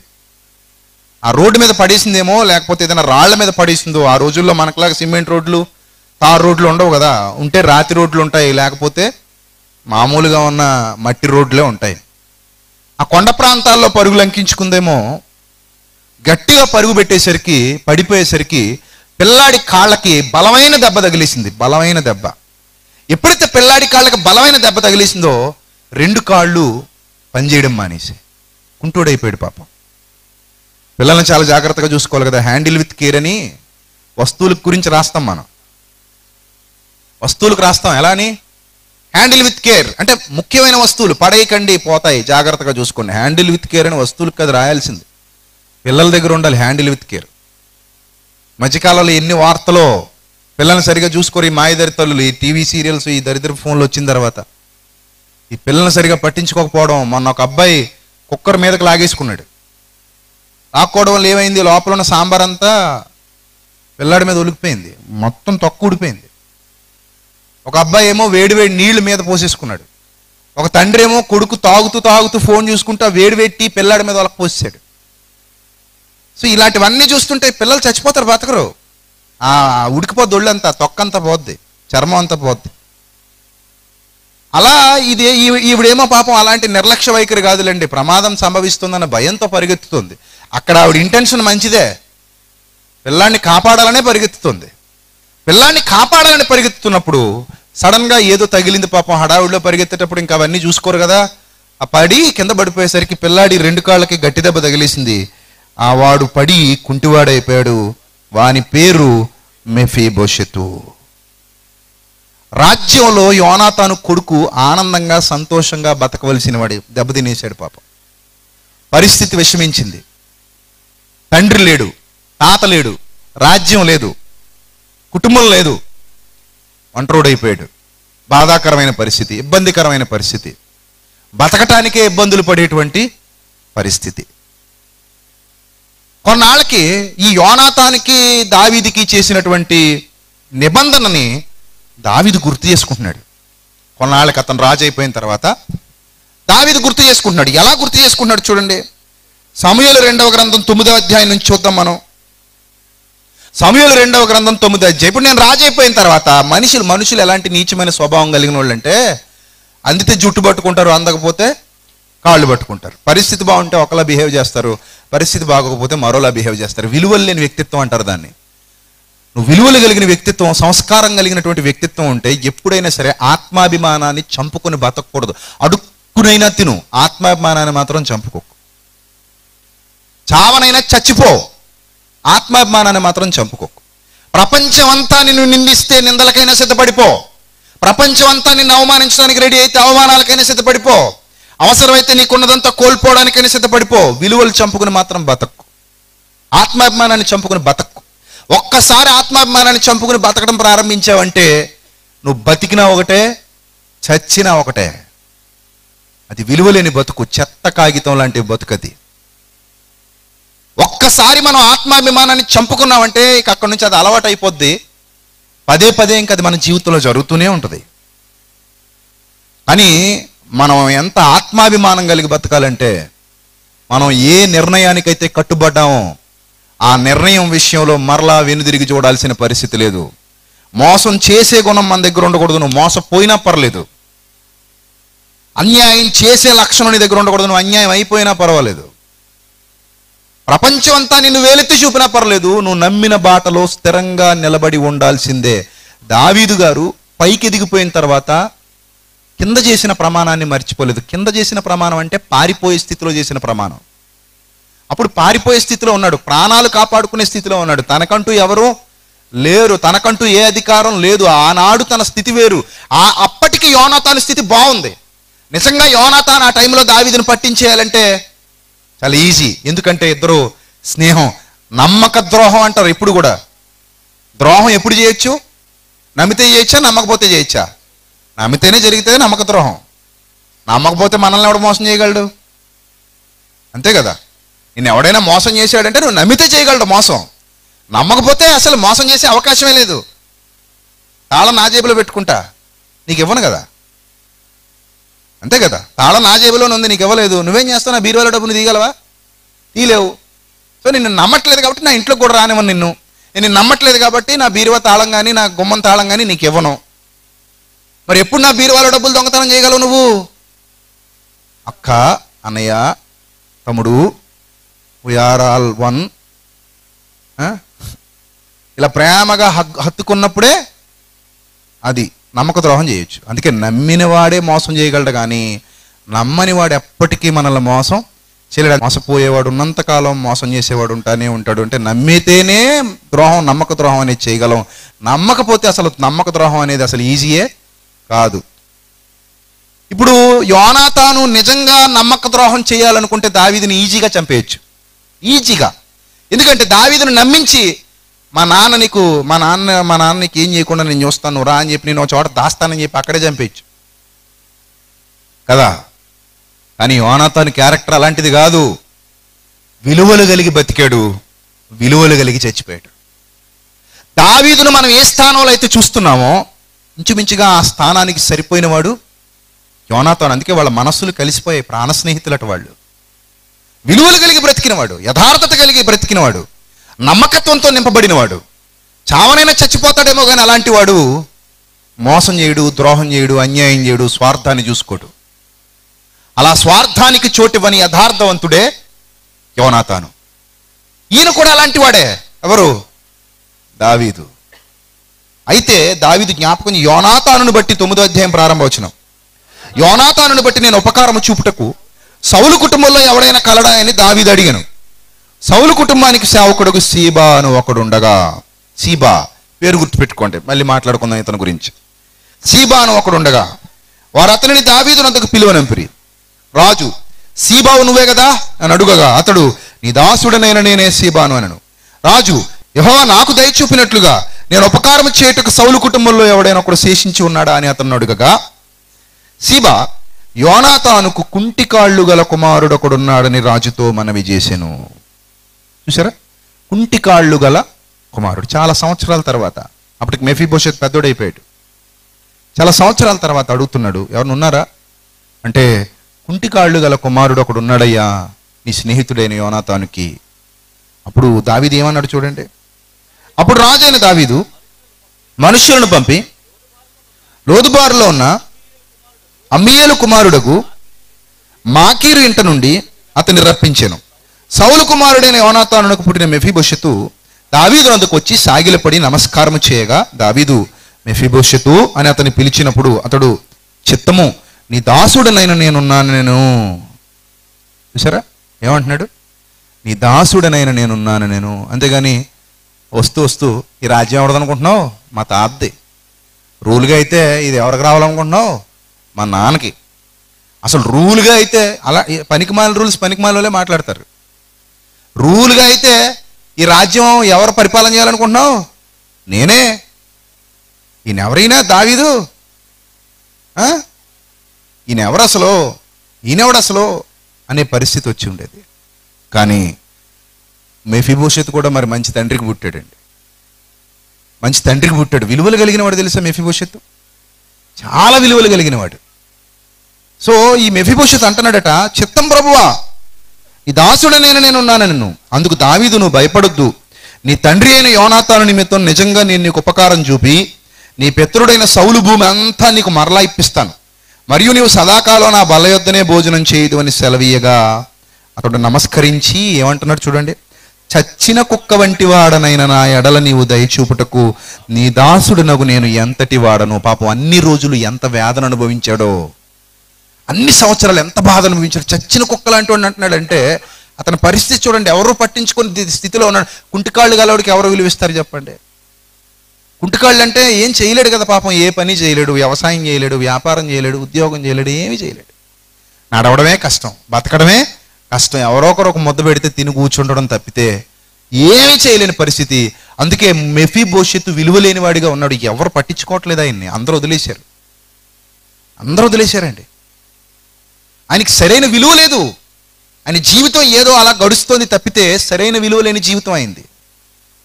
ఆ రోడ్డు మీద పడేసిందేమో, లేకపోతే ఏదైనా రాళ్ల మీద పడేసిందో. ఆ రోజుల్లో మనకులాగా సిమెంట్ రోడ్లు, తార్ రోడ్లు ఉండవు కదా. ఉంటే రాతి రోడ్లు ఉంటాయి, లేకపోతే మామూలుగా ఉన్న మట్టి రోడ్లే ఉంటాయి. ఆ కొండ ప్రాంతాల్లో పరుగు లంకించుకుందేమో. గట్టిగా పరుగు పెట్టేసరికి, పడిపోయేసరికి పిల్లాడి కాళ్ళకి బలమైన దెబ్బ తగిలేసింది. బలమైన దెబ్బ. ఎప్పుడైతే పిల్లాడి కాళ్ళకి బలమైన దెబ్బ తగిలేసిందో 2 కాళ్ళు పనిచేయడం మానేసి కుంటోడైపోయాడు పాపం. పిల్లల్ని చాలా జాగ్రత్తగా చూసుకోవాలి కదా. హ్యాండిల్ విత్ కేర్ అని వస్తువుల గురించి రాస్తాం మనం. వస్తువులకు రాస్తాం ఎలా అని? హ్యాండిల్ విత్ కేర్ అంటే ముఖ్యమైన వస్తువులు పడేయకండి, పోతాయి, జాగ్రత్తగా చూసుకోండి. హ్యాండిల్ విత్ కేర్ అని వస్తువులకు కదా రాయాల్సింది. పిల్లల దగ్గర ఉండాలి హ్యాండిల్ విత్ కేర్. మధ్యకాలంలో ఎన్ని వార్తలో పిల్లల్ని సరిగా చూసుకోరు. ఈ మాయదరి తల్లులు, ఈ టీవీ సీరియల్స్, ఈ దరిద్ర ఫోన్లు వచ్చిన తర్వాత ఈ పిల్లల్ని సరిగా పట్టించుకోకపోవడం. మొన్న ఒక అబ్బాయి కుక్కర్ మీదకి లాగేసుకున్నాడు. లాక్కోవడం వల్ల ఏమైంది? లోపల ఉన్న సాంబార్ అంతా పిల్లాడి మీద ఒలికిపోయింది, మొత్తం తొక్కు ఊడిపోయింది. ఒక అబ్బాయి ఏమో వేడి నీళ్లు మీద పోసేసుకున్నాడు. ఒక తండ్రి ఏమో కొడుకు తాగుతూ ఫోన్ చూసుకుంటూ వేడి టీ పిల్లాడి మీద వాళ్ళకి పోసేసాడు. సో ఇలాంటివన్నీ చూస్తుంటే పిల్లలు చచ్చిపోతారు, బతకరు. ఉడికిపోద్ది, ఒళ్ళంతా తొక్కంతా పోద్ది, చర్మం అంతా పోద్ది. అలా ఈవిడేమో పాపం అలాంటి నిర్లక్ష్య వైఖరి కాదులేండి, ప్రమాదం సంభవిస్తుందన్న భయంతో పరిగెత్తుతుంది. అక్కడ ఆవిడ ఇంటెన్షన్ మంచిదే, పిల్లాన్ని కాపాడాలనే పరిగెత్తుతుంది. పిల్లాన్ని కాపాడాలని పరిగెత్తుతున్నప్పుడు సడన్గా ఏదో తగిలింది పాపం. హడావుడిలో పరిగెత్తేటప్పుడు ఇంకా అవన్నీ చూసుకోరు కదా. ఆ పడి కింద పడిపోయేసరికి పిల్లాడి 2 కాళ్ళకి గట్టి దెబ్బ తగిలేసింది. ఆ వాడు పడి కుంటివాడైపోయాడు. వాని పేరు మెఫీబోషెతు. రాజ్యంలో యోనాతాను కొడుకు ఆనందంగా సంతోషంగా బతకవలసిన వాడి దెబ్బతినేశాడు పాపం. పరిస్థితి విషమించింది. తండ్రి లేడు, తాత లేడు, రాజ్యం లేదు, కుటుంబం లేదు, ఒంటరోడైపోయాడు. బాధాకరమైన పరిస్థితి, ఇబ్బందికరమైన పరిస్థితి, బతకటానికే ఇబ్బందులు పడేటువంటి పరిస్థితి. కొన్నాళ్ళకి ఈ యోనాతానికి దావీదుకి చేసినటువంటి నిబంధనని దావీదు గుర్తు చేసుకుంటున్నాడు. కొన్నాళ్ళకి అతను రాజు అయిపోయిన తర్వాత దావీదు గుర్తు చేసుకుంటున్నాడు. ఎలా గుర్తు చేసుకుంటున్నాడు చూడండి. సమూయేలు 2వ గ్రంథం 9వ అధ్యాయం నుంచి చూద్దాం మనం. సమూయేలు 2వ గ్రంథం 9వ అధ్యాయం. ఇప్పుడు నేను రాజు అయిపోయిన తర్వాత మనుషులు ఎలాంటి నీచమైన స్వభావం కలిగిన వాళ్ళు అంటే, అందితే జుట్టు పట్టుకుంటారు, అందకపోతే కాళ్ళు పట్టుకుంటారు. పరిస్థితి బాగుంటే ఒకలా బిహేవ్ చేస్తారు, పరిస్థితి బాగోకపోతే మరోలా బిహేవ్ చేస్తారు. విలువలు లేని వ్యక్తిత్వం అంటారు దాన్ని. నువ్వు విలువలు కలిగిన వ్యక్తిత్వం, సంస్కారం కలిగినటువంటి వ్యక్తిత్వం ఉంటే ఎప్పుడైనా సరే ఆత్మాభిమానాన్ని చంపుకొని బతకూడదు. అడుక్కునైనా తిను, ఆత్మాభిమానాన్ని మాత్రం చంపుకోకు. చావనైనా చచ్చిపో, ఆత్మాభిమానాన్ని మాత్రం చంపుకోకు. ప్రపంచం అంతా నిన్ను నిందిస్తే నిందలకైనా సిద్ధపడిపో. ప్రపంచం అంతా నిన్ను అవమానించడానికి రెడీ అయితే అవమానాలకైనా సిద్ధపడిపో. అవసరమైతే నీకున్నదంతా కోల్పోవడానికైనా సిద్ధపడిపో. విలువలు చంపుకుని మాత్రం బతక్కు, ఆత్మాభిమానాన్ని చంపుకుని బతక్కు. ఒక్కసారి ఆత్మాభిమానాన్ని చంపుకుని బతకడం ప్రారంభించావంటే నువ్వు బతికినా ఒకటే, చచ్చినా ఒకటే. అది విలువలేని బతుకు, చెత్త కాగితం లాంటి బతుకది. ఒక్కసారి మనం ఆత్మాభిమానాన్ని చంపుకున్నామంటే ఇక అక్కడి నుంచి అది అలవాటు అయిపోద్ది. పదే పదే ఇంక అది మన జీవితంలో జరుగుతూనే ఉంటుంది. కానీ మనం ఎంత ఆత్మాభిమానం కలిగి బతకాలంటే, మనం ఏ నిర్ణయానికైతే కట్టుబడ్డామో ఆ నిర్ణయం విషయంలో మరలా వెనుదిరిగి చూడాల్సిన పరిస్థితి లేదు. మోసం చేసే గుణం మన దగ్గర ఉండకూడదు. నువ్వు మోసపోయినా పర్లేదు. అన్యాయం చేసే లక్షణం నీ దగ్గర ఉండకూడదు. నువ్వు అన్యాయం అయిపోయినా పర్వాలేదు. ప్రపంచం అంతా నిన్ను వేలెత్తి చూపినా పర్లేదు. నువ్వు నమ్మిన బాటలో స్థిరంగా నిలబడి ఉండాల్సిందే. దావీదు గారు పైకి ఎదిగిపోయిన తర్వాత కింద చేసిన ప్రమాణాన్ని మర్చిపోలేదు. కింద చేసిన ప్రమాణం అంటే పారిపోయే స్థితిలో చేసిన ప్రమాణం. అప్పుడు పారిపోయే స్థితిలో ఉన్నాడు, ప్రాణాలు కాపాడుకునే స్థితిలో ఉన్నాడు. తనకంటూ ఎవరు లేరు, తనకంటూ ఏ అధికారం లేదు. ఆనాడు తన స్థితి వేరు. అప్పటికి యోనాతాను స్థితి బాగుంది. నిజంగా యోనాతాను ఆ టైంలో దావీదును పట్టించేయాలంటే చాలా ఈజీ. ఎందుకంటే ఇద్దరు స్నేహం. నమ్మక ద్రోహం అంటారు ఇప్పుడు కూడా. ద్రోహం ఎప్పుడు చేయొచ్చు? నమ్మితే చేయొచ్చా, నమ్మకపోతే చేయొచ్చా? నమ్మితేనే జరిగితే నమ్మక ద్రోహం. నమ్మకపోతే మనల్ని ఎవడు మోసం చేయగలడు? అంతే కదా. నిన్ను ఎవడైనా మోసం చేశాడంటే నువ్వు నమ్మితే చేయగలడు మోసం. నమ్మకపోతే అసలు మోసం చేసే అవకాశమే లేదు. తాళం నా జేబులో పెట్టుకుంటా, నీకు ఇవ్వను కదా. అంతే కదా. తాళం నా జేబులోనే ఉంది, నీకు ఇవ్వలేదు. నువ్వేం చేస్తావు? నా బీరువాలో డబ్బులు తీయగలవా? తీలేవు. సో నిన్ను నమ్మట్లేదు కాబట్టి నా ఇంట్లోకి కూడా రానివ్వను నిన్ను. నేను నమ్మట్లేదు కాబట్టి నా బీరువా తాళం కానీ నా గుమ్మం తాళం కానీ నీకు ఇవ్వను. మరి ఎప్పుడు నా బీరువాలో డబ్బులు దొంగతనం చేయగలవు నువ్వు? అక్క, అన్నయ్య, తమ్ముడు, వీఆర్ ఆల్ వన్, ఇలా ప్రేమగా హత్తుకున్నప్పుడే అది నమ్మక ద్రోహం చేయొచ్చు. అందుకే నమ్మిన వాడే మోసం చేయగలడు, కానీ నమ్మని వాడు ఎప్పటికీ మనల్ని మోసం చేయలేడు. మోసపోయేవాడు ఉన్నంతకాలం మోసం చేసేవాడు ఉంటానే ఉంటాడు. అంటే నమ్మితేనే ద్రోహం, నమ్మక ద్రోహం అనేది చేయగలం. నమ్మకపోతే అసలు నమ్మక ద్రోహం అనేది అసలు ఈజీయే కాదు. ఇప్పుడు యోనాతాను నిజంగా నమ్మక ద్రోహం చేయాలనుకుంటే దావీదుని ఈజీగా చంపేయచ్చు, ఈజీగా. ఎందుకంటే దావీదుని నమ్మించి మా నాన్న నీకు ఏం చేయకుండా నేను చూస్తాను రా అని చెప్పి నేను ఒక చోట దాస్తానని చెప్పి అక్కడే చంపేయచ్చు కదా. కానీ యోనాతాను క్యారెక్టర్ అలాంటిది కాదు. విలువలు కలిగి బతికాడు, విలువలు కలిగి చచ్చిపోయాడు. దావీదును మనం ఏ స్థానంలో అయితే చూస్తున్నామో ఇంచుమించుగా ఆ స్థానానికి సరిపోయిన వాడు యోనాతాను. అందుకే వాళ్ళ మనస్సులు కలిసిపోయాయి, ప్రాణ స్నేహితులట వాళ్ళు. విలువలు కలిగి బ్రతికినవాడు, యథార్థత కలిగి బ్రతికినవాడు, నమ్మకత్వంతో నింపబడినవాడు. చావనైనా చచ్చిపోతాడేమో కానీ అలాంటి వాడు మోసం చేయడు, ద్రోహం చేయడు, అన్యాయం చేయడు, స్వార్థాన్ని చూసుకోడు. అలా స్వార్థానికి చోటివ్వని యథార్థవంతుడే యోనాతాను. ఈయన కూడా అలాంటి వాడే. ఎవరు? దావీదు. అయితే దావీదు జ్ఞాపకం యోనాతానును బట్టి 9వ అధ్యాయం ప్రారంభవచనం. యోనాతానును బట్టి నేను ఉపకారము చూపుటకు సౌలు కుటుంబంలో ఎవడైనా కలడా అని దావీదు అడిగాను. సౌలు కుటుంబానికి సేవకుడుకు సీబా అని ఒకడు ఉండగా, సీబా పేరు గుర్తుపెట్టుకోండి, మళ్ళీ మాట్లాడుకుందాం ఇతని గురించి. సీబా అని ఒకడు ఉండగా వారు అతనిని దావీదునందుకు పిలువనంపిరి. రాజు, సీబావు నువ్వే కదా అని అడుగగా అతడు, నీ దాసుడనైన నేనే సీబాను అనను. రాజు, యెహోవా నాకు దయ చూపినట్లుగా నేను ఉపకారం చేయుటకు సౌలు కుటుంబంలో ఎవడైనా ఒకడు శేషించి ఉన్నాడా అని అతను అడుగగా, సీబా, యోనాతానుకు కుంటికాళ్ళు గల కుమారుడు ఒకడున్నాడని రాజుతో మనవి చేసెను. చూసారా, కుంటికాళ్ళు గల కుమారుడు. చాలా సంవత్సరాల తర్వాత, అప్పటికి మెఫీబోషెత్ పెద్దోడైపోయాడు. చాలా సంవత్సరాల తర్వాత అడుగుతున్నాడు, ఎవరిని ఉన్నారా అంటే, కుంటికాళ్ళు గల కుమారుడు ఒకడు ఉన్నాడయ్యా నీ స్నేహితుడైన యోనాతానుకి. అప్పుడు దావీదు ఏమన్నాడు చూడండి, అప్పుడు రాజైన దావీదు మనుష్యులను పంపి లోదుబారులో ఉన్న అమ్మీయేలు కుమారుడగు మాకీరు ఇంట నుండి అతన్ని రప్పించెను. సౌలు కుమారుడైన యోనాతానునకు పుట్టిన మెఫీబోషెతు దావీదు అందుకు వచ్చి సాగిలపడి నమస్కారం చేయగా దావీదు మెఫీబోషెతు అని అతన్ని పిలిచినప్పుడు అతడు చిత్తము నీ దాసుడనైన నేను చూసారా ఏమంటున్నాడు? నీ దాసుడనైన నేనున్నాను నేను. అంతేగాని వస్తూ వస్తూ ఈ రాజ్యం ఎవడదనుకుంటున్నావు? మా తాతది. రూల్గా అయితే ఇది ఎవరికి రావాలనుకుంటున్నావు? మా నాన్నకి. అసలు రూల్గా అయితే అలా పనికిమాల రూల్స్ పనికిమాలే మాట్లాడతారు. రూల్గా అయితే ఈ రాజ్యం ఎవరు పరిపాలన చేయాలనుకుంటున్నావు? నేనే. ఈయనెవరైనా దావీదు, ఈయనెవరు అసలు, ఈయనెవడు అసలు అనే పరిస్థితి వచ్చి ఉండేది. కానీ మెఫీబోషెతు కూడా మరి మంచి తండ్రికి పుట్టాడండి. మంచి తండ్రికి పుట్టాడు. విలువలు కలిగిన వాడు తెలుసా మెఫీబోషెతు? చాలా విలువలు కలిగిన వాడు. సో ఈ మెఫీబోషెతు అంటున్నాడట, చిత్తం ప్రభువా, ఈ దాసుడనైన నేనున్నాను నిన్ను. అందుకు దావీదు నువ్వు భయపడొద్దు, నీ తండ్రి అయిన యోనాతాను నిమిత్తం నిజంగా నేను నీకు ఉపకారం చూపి నీ పితరుడైన సౌలు భూమి అంతా నీకు మరలా ఇప్పిస్తాను, మరియు నీవు సదాకాలం నా బల్ల యొద్దనే భోజనం చేయదు అని సెలవీయగా అతడు నమస్కరించి ఏమంటున్నాడు చూడండి, చచ్చిన కుక్క వంటి వాడనైనా నా ఎడల నీవు దయచూపుటకు నీ దాసుడునగు నేను ఎంతటి వాడను. పాపం అన్ని రోజులు ఎంత వేదన అనుభవించాడో, అన్ని సంవత్సరాలు ఎంత బాధ అనుభవించాడు. చచ్చిన కుక్క లాంటి వాడిని అంటున్నాడంటే అతని పరిస్థితి చూడండి. ఎవరో పట్టించుకుని స్థితిలో ఉన్నాడు. కుంటికాళ్ళు గలవాడికి ఎవరు విలువిస్తారు చెప్పండి? కుంటికాళ్ళు అంటే ఏం చేయలేడు కదా పాపం. ఏ పని చేయలేడు, వ్యవసాయం చేయలేడు, వ్యాపారం చేయలేడు, ఉద్యోగం చేయలేడు, ఏమీ చేయలేడు. నడవడమే కష్టం, బతకడమే కష్టం. ఎవరో ఒకరు ఒక ముద్ద పెడితే తిని కూర్చుండడం తప్పితే ఏమీ చేయలేని పరిస్థితి. అందుకే మెఫీబోషెతు విలువ లేని వాడిగా ఉన్నాడు. ఎవరు పట్టించుకోవట్లేదు ఆయన్ని. అందరూ వదిలేశారు, అందరూ వదిలేశారండి. ఆయనకి సరైన విలువ లేదు. ఆయన జీవితం ఏదో అలా గడుస్తోంది తప్పితే సరైన విలువ లేని జీవితం అయింది.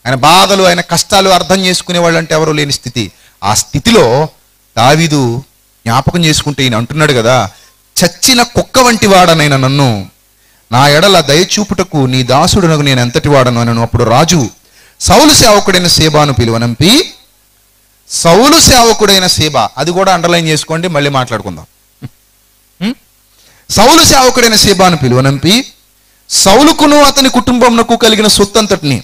ఆయన బాధలు, ఆయన కష్టాలు అర్థం చేసుకునే వాళ్ళు అంటే ఎవరో లేని స్థితి. ఆ స్థితిలో దావీదు జ్ఞాపకం చేసుకుంటే ఈయన అంటున్నాడు కదా, చచ్చిన కుక్క వంటి వాడనైనా నన్ను నా ఎడల దయచూపుటకు నీ దాసుడునకు నేను ఎంతటి వాడను అనను. అప్పుడు రాజు సౌలు సేవకుడైన సేబాను పిలువనంపి, సౌలు సేవకుడైన సేబా, అది కూడా అండర్లైన్ చేసుకోండి, మళ్ళీ మాట్లాడుకుందాం. సౌలు సేవకుడైన సేబాను పిలువనంపి, సౌలుకును అతని కుటుంబమునకు కలిగిన సొత్తంతటిని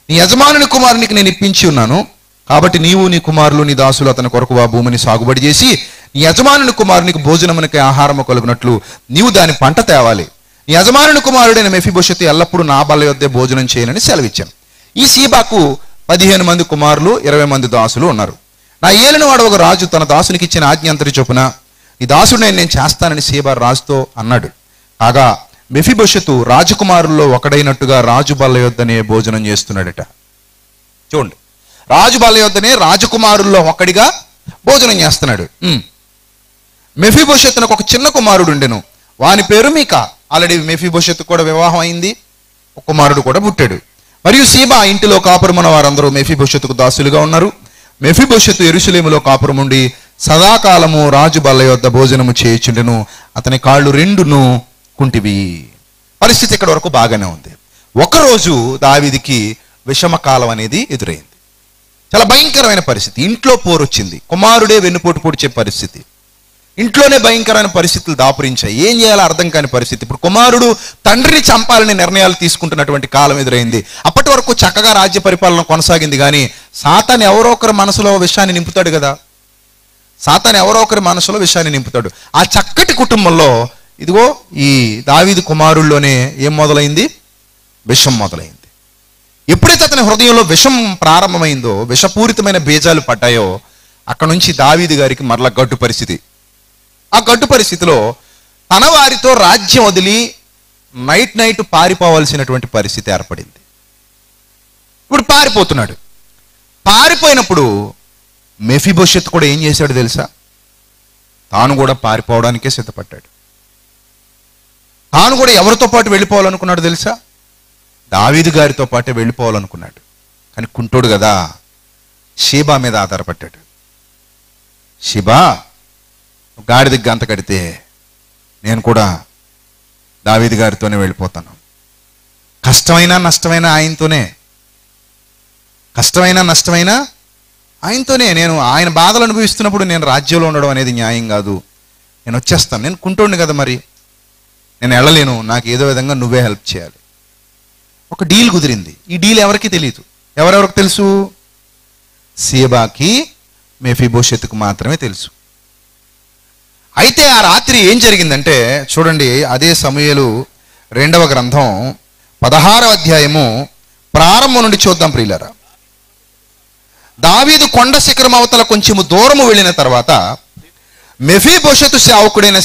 నీ యజమానుని కుమారునికి నేను ఇప్పించి ఉన్నాను. కాబట్టి నీవు నీ కుమారులు నీ దాసులు అతని కొరకు ఆ భూమిని సాగుబడి చేసి నీ యజమానుని కుమారునికి భోజనమునకి ఆహారము కలుగునట్లు నీవు దాని పంట తేవాలి. నీ యజమానుని కుమారుడైన మెఫీబోషెతు ఎల్లప్పుడూ నా బల్ల యొద్దే భోజనం చేయనని సెలవిచ్చాను. ఈ సీబాకు 15 మంది కుమారులు, 20 మంది దాసులు ఉన్నారు. నా ఏలిన వాడు ఒక రాజు తన దాసునికి ఇచ్చిన ఆజ్ఞ అంతటి చొప్పున ఈ దాసుడిని నేను చేస్తానని సీబా రాజుతో అన్నాడు. కాగా మెఫీబోషెతు రాజకుమారుల్లో ఒకడైనట్టుగా రాజు బల్ల యొద్దనే భోజనం చేస్తున్నాడట. చూడండి, రాజు బల్ల యొద్దనే రాజకుమారుల్లో ఒకడిగా భోజనం చేస్తున్నాడు. మెఫీబోషెతునకు ఒక చిన్న కుమారుడు ఉండెను, వాని పేరు మీకా. ఆల్రెడీ మెఫీబోషెతు కూడా వివాహం అయింది, ఒక కుమారుడు కూడా పుట్టాడు. మరియు సీబా ఇంటిలో కాపురమున్న వారందరూ మెఫీబోషెతుకు దాసులుగా ఉన్నారు. మెఫీబోషెతు యెరూషలేములో కాపురం ఉండి సదాకాలము రాజు బల్ల యొద్ద భోజనము చేయుచుండెను. అతని కాళ్ళు రెండును కుంటివి. పరిస్థితి ఇక్కడ వరకు బాగానే ఉంది. ఒకరోజు దావీదుకి విషమకాలం అనేది ఎదురైంది. చాలా భయంకరమైన పరిస్థితి. ఇంట్లో పోరొచ్చింది, కుమారుడే వెన్నుపోటు పొడిచే పరిస్థితి. ఇంట్లోనే భయంకరమైన పరిస్థితులు దాపురించాయి. ఏం చేయాలో అర్థం కాని పరిస్థితి. ఇప్పుడు కుమారుడు తండ్రిని చంపాలని నిర్ణయాలు తీసుకుంటున్నటువంటి కాలం ఎదురైంది. అప్పటి వరకు చక్కగా రాజ్య పరిపాలన కొనసాగింది. కానీ సాతాను ఎవరో ఒకరి మనసులో విషయాన్ని నింపుతాడు కదా, సాతాను ఎవరో ఒకరి మనసులో విషయాన్ని నింపుతాడు. ఆ చక్కటి కుటుంబంలో ఇదిగో ఈ దావీదు కుమారుల్లోనే ఏం మొదలైంది? విషం మొదలైంది. ఎప్పుడైతే అతని హృదయంలో విషం ప్రారంభమైందో, విషపూరితమైన బీజాలు పడ్డాయో, అక్కడ నుంచి దావీదు గారికి మరలా గడ్డు పరిస్థితి. ఆ గడ్డు పరిస్థితిలో తన వారితో రాజ్యం వదిలి నైట్ పారిపోవాల్సినటువంటి పరిస్థితి ఏర్పడింది. ఇప్పుడు పారిపోతున్నాడు. పారిపోయినప్పుడు మెఫీబోషెతు కూడా ఏం చేశాడు తెలుసా? తాను కూడా పారిపోవడానికే సిద్ధపడ్డాడు. తాను కూడా ఎవరితో పాటు వెళ్ళిపోవాలనుకున్నాడు తెలుసా? దావీదు గారితో పాటే వెళ్ళిపోవాలనుకున్నాడు. కానీ కుంటోడు కదా, షీబా మీద ఆధారపడ్డాడు. షీబా, గాడిదకి గంత కడితే నేను కూడా దావీదు గారితోనే వెళ్ళిపోతాను, కష్టమైనా నష్టమైనా ఆయనతోనే. కష్టమైనా నష్టమైనా ఆయనతోనే. నేను ఆయన బాధలు అనుభవిస్తున్నప్పుడు నేను రాజ్యంలో ఉండడం అనేది న్యాయం కాదు. నేను వచ్చేస్తాను, నేను కుంటోండి కదా, మరి నేను వెళ్ళలేను, నాకు ఏదో విధంగా నువ్వే హెల్ప్ చేయాలి. ఒక డీల్ కుదిరింది. ఈ డీల్ ఎవరికి తెలియదు. ఎవరెవరికి తెలుసు? సీబాకి, మెఫీబోషెతుకు మాత్రమే తెలుసు. అయితే ఆ రాత్రి ఏం జరిగిందంటే చూడండి, అదే సమూయేలు 2వ గ్రంథం 16వ అధ్యాయము ప్రారంభం నుండి చూద్దాం ప్రియులారా. దావీదు కొండ శిఖరం అవతల కొంచెము దూరము వెళ్ళిన తర్వాత మెఫీబోషెతు సేవకుడైన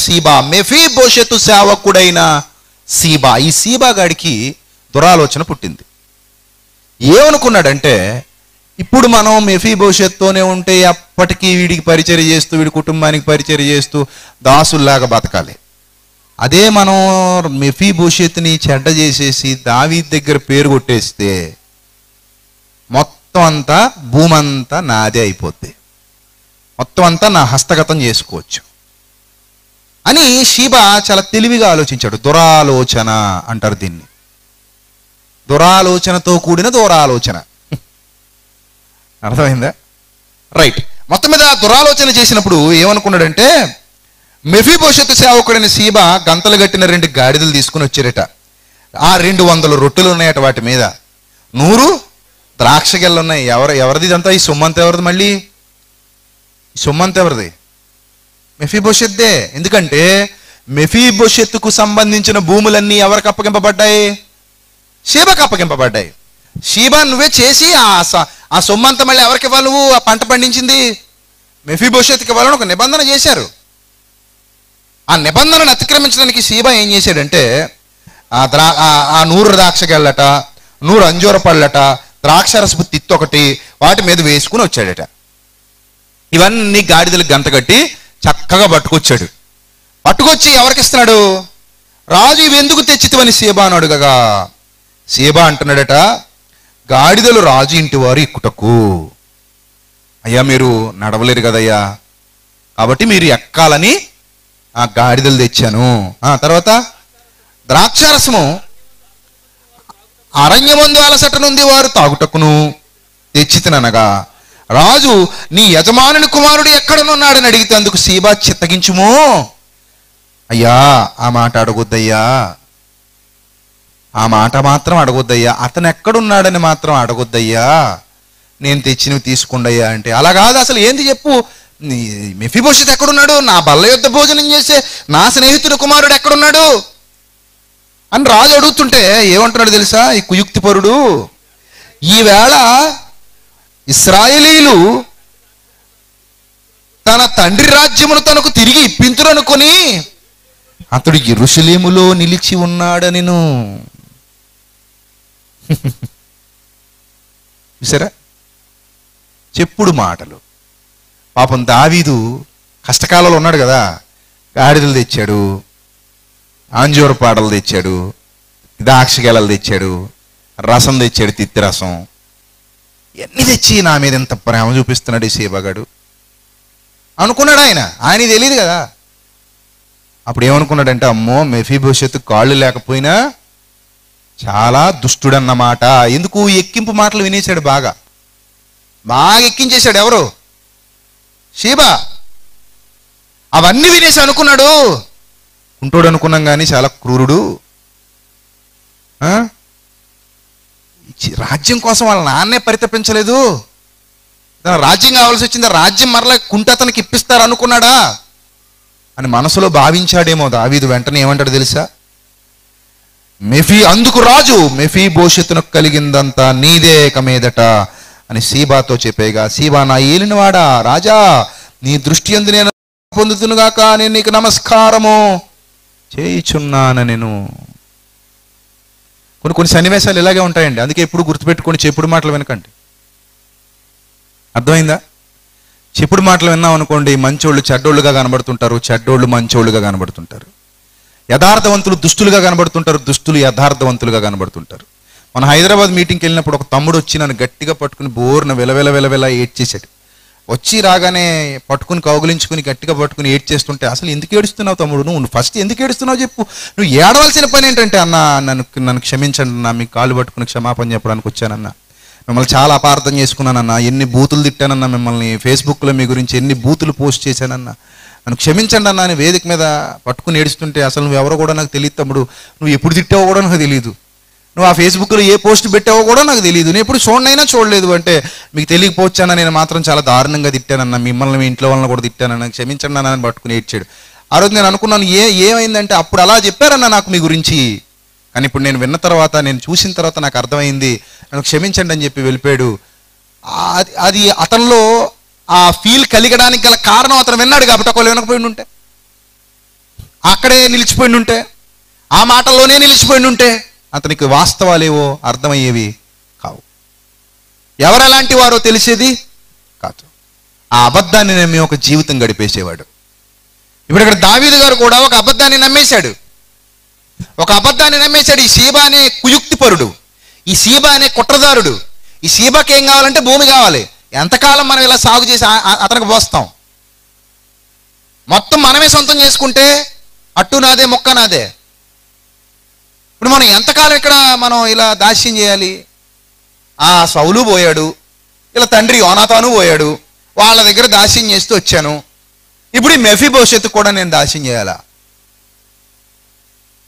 సీబా, ఈ సీబా గాడికి దురాలోచన పుట్టింది. ఏమనుకున్నాడంటే, ఇప్పుడు మనం మెఫీబోషెత్తోనే ఉంటే అప్పటికీ వీడికి పరిచర్య చేస్తూ, వీడి కుటుంబానికి పరిచర్య చేస్తూ దాసుల్లాగా బతకాలి. అదే మనం మెఫీబోషెత్ని చెడ్డ చేసేసి దావీదు దగ్గర పేరు కొట్టేస్తే మొత్తం అంతా భూమంతా నాదే అయిపోద్ది, మొత్తం అంతా నా హస్తగతం చేసుకోవచ్చు అని షీబా చాలా తెలివిగా ఆలోచించాడు. దురాలోచన అంటారు దీన్ని, దురాలోచనతో కూడిన దూరాలోచన. అర్థమైందా? రైట్. మొత్తం మీద దురాలోచన చేసినప్పుడు ఏమనుకున్నాడంటే, మెఫీబోషెతు సేవకుడైన సీబా గంతలు కట్టిన 2 గాడిదలు తీసుకుని వచ్చారట. ఆ 200 రొట్టెలు ఉన్నాయట, వాటి మీద 100 ద్రాక్ష గెళ్ళు ఉన్నాయి. ఎవరిది ఇదంతా? ఈ సొమ్మంతా ఎవరిది? మళ్ళీ ఈ సొమ్మంతా ఎవరిది? మెఫీబోషెత్దే. ఎందుకంటే మెఫీబోషెత్తుకు సంబంధించిన భూములన్నీ ఎవరికి అప్పగింపబడ్డాయి? షీబాకు అప్పగింపబడ్డాయి. షీబా నువ్వే చేసి ఆ సొమ్మంతా మళ్ళీ ఎవరికి ఇవ్వాలి? నువ్వు ఆ పంట పండించింది మెఫీబోషెత్తుకి ఇవ్వాలని ఒక నిబంధన చేశారు. ఆ నిబంధనను అతిక్రమించడానికి షీబా ఏం చేశాడంటే, ఆ 100 ద్రాక్ష గెళ్ళట, 100 అంజూర పళ్ళట, ద్రాక్షరసపు తిత్తొకటి వాటి మీద వేసుకుని వచ్చాడట. ఇవన్నీ గాడిదలకు గంత కట్టి చక్కగా పట్టుకొచ్చాడు. పట్టుకొచ్చి ఎవరికి ఇస్తున్నాడు? రాజు ఇవి ఎందుకు తెచ్చితివని సీబాను అడుగగా సీబా అంటున్నాడట, గాడిదలు రాజు ఇంటి వారు ఎక్కుటకు. అయ్యా మీరు నడవలేరు కదయ్యా, కాబట్టి మీరు ఎక్కాలని ఆ గాడిదలు తెచ్చాను. తర్వాత ద్రాక్షారసము అరణ్యమందు అలసట నుండి వారు తాగుటకును తెచ్చితిననగా రాజు నీ యజమానుని కుమారుడు ఎక్కడనున్నాడని అడిగితే అందుకు సీబా చిత్తగించుము. అయ్యా ఆ మాట అడగొద్దయ్యా, ఆ మాట మాత్రం అడగొద్దయ్యా, అతను ఎక్కడున్నాడని మాత్రం అడగొద్దయ్యా, నేను తెచ్చినవి తీసుకుండయ్యా అంటే. అలా కాదు, అసలు ఏంది చెప్పు, మెఫీబోషెతు ఎక్కడున్నాడు? నా బల్ల యొద్ద భోజనం చేసే నా స్నేహితుడు కుమారుడు ఎక్కడున్నాడు అని రాజు అడుగుతుంటే ఏమంటున్నాడు తెలుసా ఈ కుయుక్తిపరుడు? ఈవేళ ఇశ్రాయేలీలు తన తండ్రి రాజ్యమును తనకు తిరిగి ఇప్పించురనుకొని అతడు యెరూషలేములో నిలిచి ఉన్నాడనిను. చూసారా చెప్పుడు మాటలు. పాపం దావీదు కష్టకాలంలో ఉన్నాడు కదా, గాడిదలు తెచ్చాడు, ఆంజూర పాడలు తెచ్చాడు, ద్రాక్ష గెలలు తెచ్చాడు, రసం తెచ్చాడు, తిత్తి రసం, ఇవన్నీ తెచ్చి నా మీద ఎంత ప్రేమ చూపిస్తున్నాడు ఈ సీబాగాడు అనుకున్నాడు. ఆయన తెలియదు కదా. అప్పుడు ఏమనుకున్నాడంటే, అమ్మో మెఫీబోషెతు కాళ్ళు లేకపోయినా చాలా దుష్టుడన్నమాట. ఎందుకు? ఎక్కింపు మాటలు వినేశాడు, బాగా ఎక్కించేశాడు. ఎవరు? షీబా. అవన్నీ వినేసి అనుకున్నాడు, కుంటోడు అనుకున్నాం కానీ చాలా క్రూరుడు. రాజ్యం కోసం వాళ్ళ నాన్నే పరితపించలేదు, రాజ్యం కావాల్సి వచ్చింది, రాజ్యం మరలా కుంట అతనికి ఇప్పిస్తారు అనుకున్నాడా అని మనసులో భావించాడేమో. దావీదు వెంటనే ఏమంటాడు తెలుసా? అందుకు రాజు మెఫీబోషెతునకు కలిగిందంతా నీదే కమేదట అని సీబాతో చెప్పేగా, సీబా నా ఏలినవాడా రాజా, నీ దృష్టి యందు నేను పొందుతునుగాక, నేను నీకు నమస్కారము చేయుచున్నాను. నేను కొన్ని సన్నివేశాలు ఇలాగే ఉంటాయండి, అందుకే ఎప్పుడు గుర్తుపెట్టుకొని చెప్పుడు మాటలు వినకండి. అర్థమైందా? చెప్పుడు మాటలు విన్నాం అనుకోండి, మంచోళ్ళు చెడ్డోళ్ళుగా కనబడుతుంటారు, చెడ్డోళ్ళు మంచోళ్ళుగా కనబడుతుంటారు, యథార్థవంతులు దుష్టులుగా కనబడుతుంటారు, దుష్టులు యథార్థవంతులుగా కనబడుతుంటారు. మన హైదరాబాద్ మీటింగ్కి వెళ్ళినప్పుడు ఒక తమ్ముడు వచ్చి నన్ను గట్టిగా పట్టుకుని బోర్న వెలవెల ఏడ్చేసాడు. వచ్చి రాగానే పట్టుకుని కౌగులించుకుని గట్టిగా పట్టుకుని ఏడ్చేస్తుంటే, అసలు ఎందుకు ఏడుస్తున్నావు తమ్ముడు, నువ్వు ఫస్ట్ ఎందుకు ఏడుస్తున్నావు చెప్పు, నువ్వు ఏడవలసిన పని ఏంటంటే, అన్న నన్ను క్షమించండి అన్న, మీ కాళ్ళు పట్టుకుని క్షమాపణ చెప్పడానికి వచ్చానన్నా, మిమ్మల్ని చాలా అపార్థం చేసుకున్నానన్నా, ఎన్ని బూతులు తిట్టానన్నా, మిమ్మల్ని ఫేస్బుక్లో మీ గురించి ఎన్ని బూతులు పోస్ట్ చేశానన్నా, నన్ను క్షమించండి అన్నా అని వేదిక మీద పట్టుకుని ఏడుస్తుంటే, అసలు నువ్వు ఎవరో కూడా నాకు తెలియదు తమ్ముడు, నువ్వు ఎప్పుడు తిట్టావో కూడా నాకు తెలియదు, నువ్వు ఆ ఫేస్బుక్లో ఏ పోస్ట్ పెట్టావో కూడా నాకు తెలియదు, నేను ఎప్పుడు చూడనైనా చూడలేదు అంటే మీకు తెలియకపోవచ్చానా, నేను మాత్రం చాలా దారుణంగా తిట్టానన్నా, మిమ్మల్ని మీ ఇంట్లో వాళ్ళని కూడా తిట్టానన్నా, క్షమించండి అన్న అని పట్టుకుని ఏడ్చాడు. ఆ రోజు నేను అనుకున్నాను, ఏమైందంటే అప్పుడు అలా చెప్పారన్నా నాకు మీ గురించి, కానీ ఇప్పుడు నేను విన్న తర్వాత, నేను చూసిన తర్వాత నాకు అర్థమైంది, నన్ను క్షమించండి అని చెప్పి వెళ్ళిపోయాడు. అది అతనిలో ఆ ఫీల్ కలిగడానికి గల కారణం అతను విన్నాడు కాబట్టి. ఒకవేళ వినకపోయి ఉంటే, అక్కడే నిలిచిపోయి ఉంటే, ఆ మాటల్లోనే నిలిచిపోయి ఉంటే అతనికి వాస్తవాలేవో అర్థమయ్యేవి కావు, ఎవరెలాంటి వారో తెలిసేది కాదు. ఆ అబద్ధాన్ని నమ్మి ఒక జీవితం గడిపేసేవాడు. ఇప్పుడు ఇక్కడ దావీదు గారు కూడా ఒక అబద్ధాన్ని నమ్మేశాడు. ఈ సీబా అనే కుయుక్తిపరుడు, ఈ సీబా అనే కుట్రదారుడు. ఈ సీబాకి ఏం కావాలంటే భూమి కావాలి. ఎంతకాలం మనం ఇలా సాగు చేసి అతనికి పోస్తాం? మొత్తం మనమే సొంతం చేసుకుంటే అట్టు నాదే మొక్క నాదే. ఇప్పుడు మనం ఎంతకాలం ఇక్కడ మనం ఇలా దాస్యం చేయాలి? ఆ సౌలు పోయాడు, ఇలా తండ్రి యోనాతాను పోయాడు, వాళ్ళ దగ్గర దాస్యం చేస్తూ వచ్చాను. ఇప్పుడు ఈ మెఫీబోషెత్ కూడా నేను దాస్యం చేయాలా?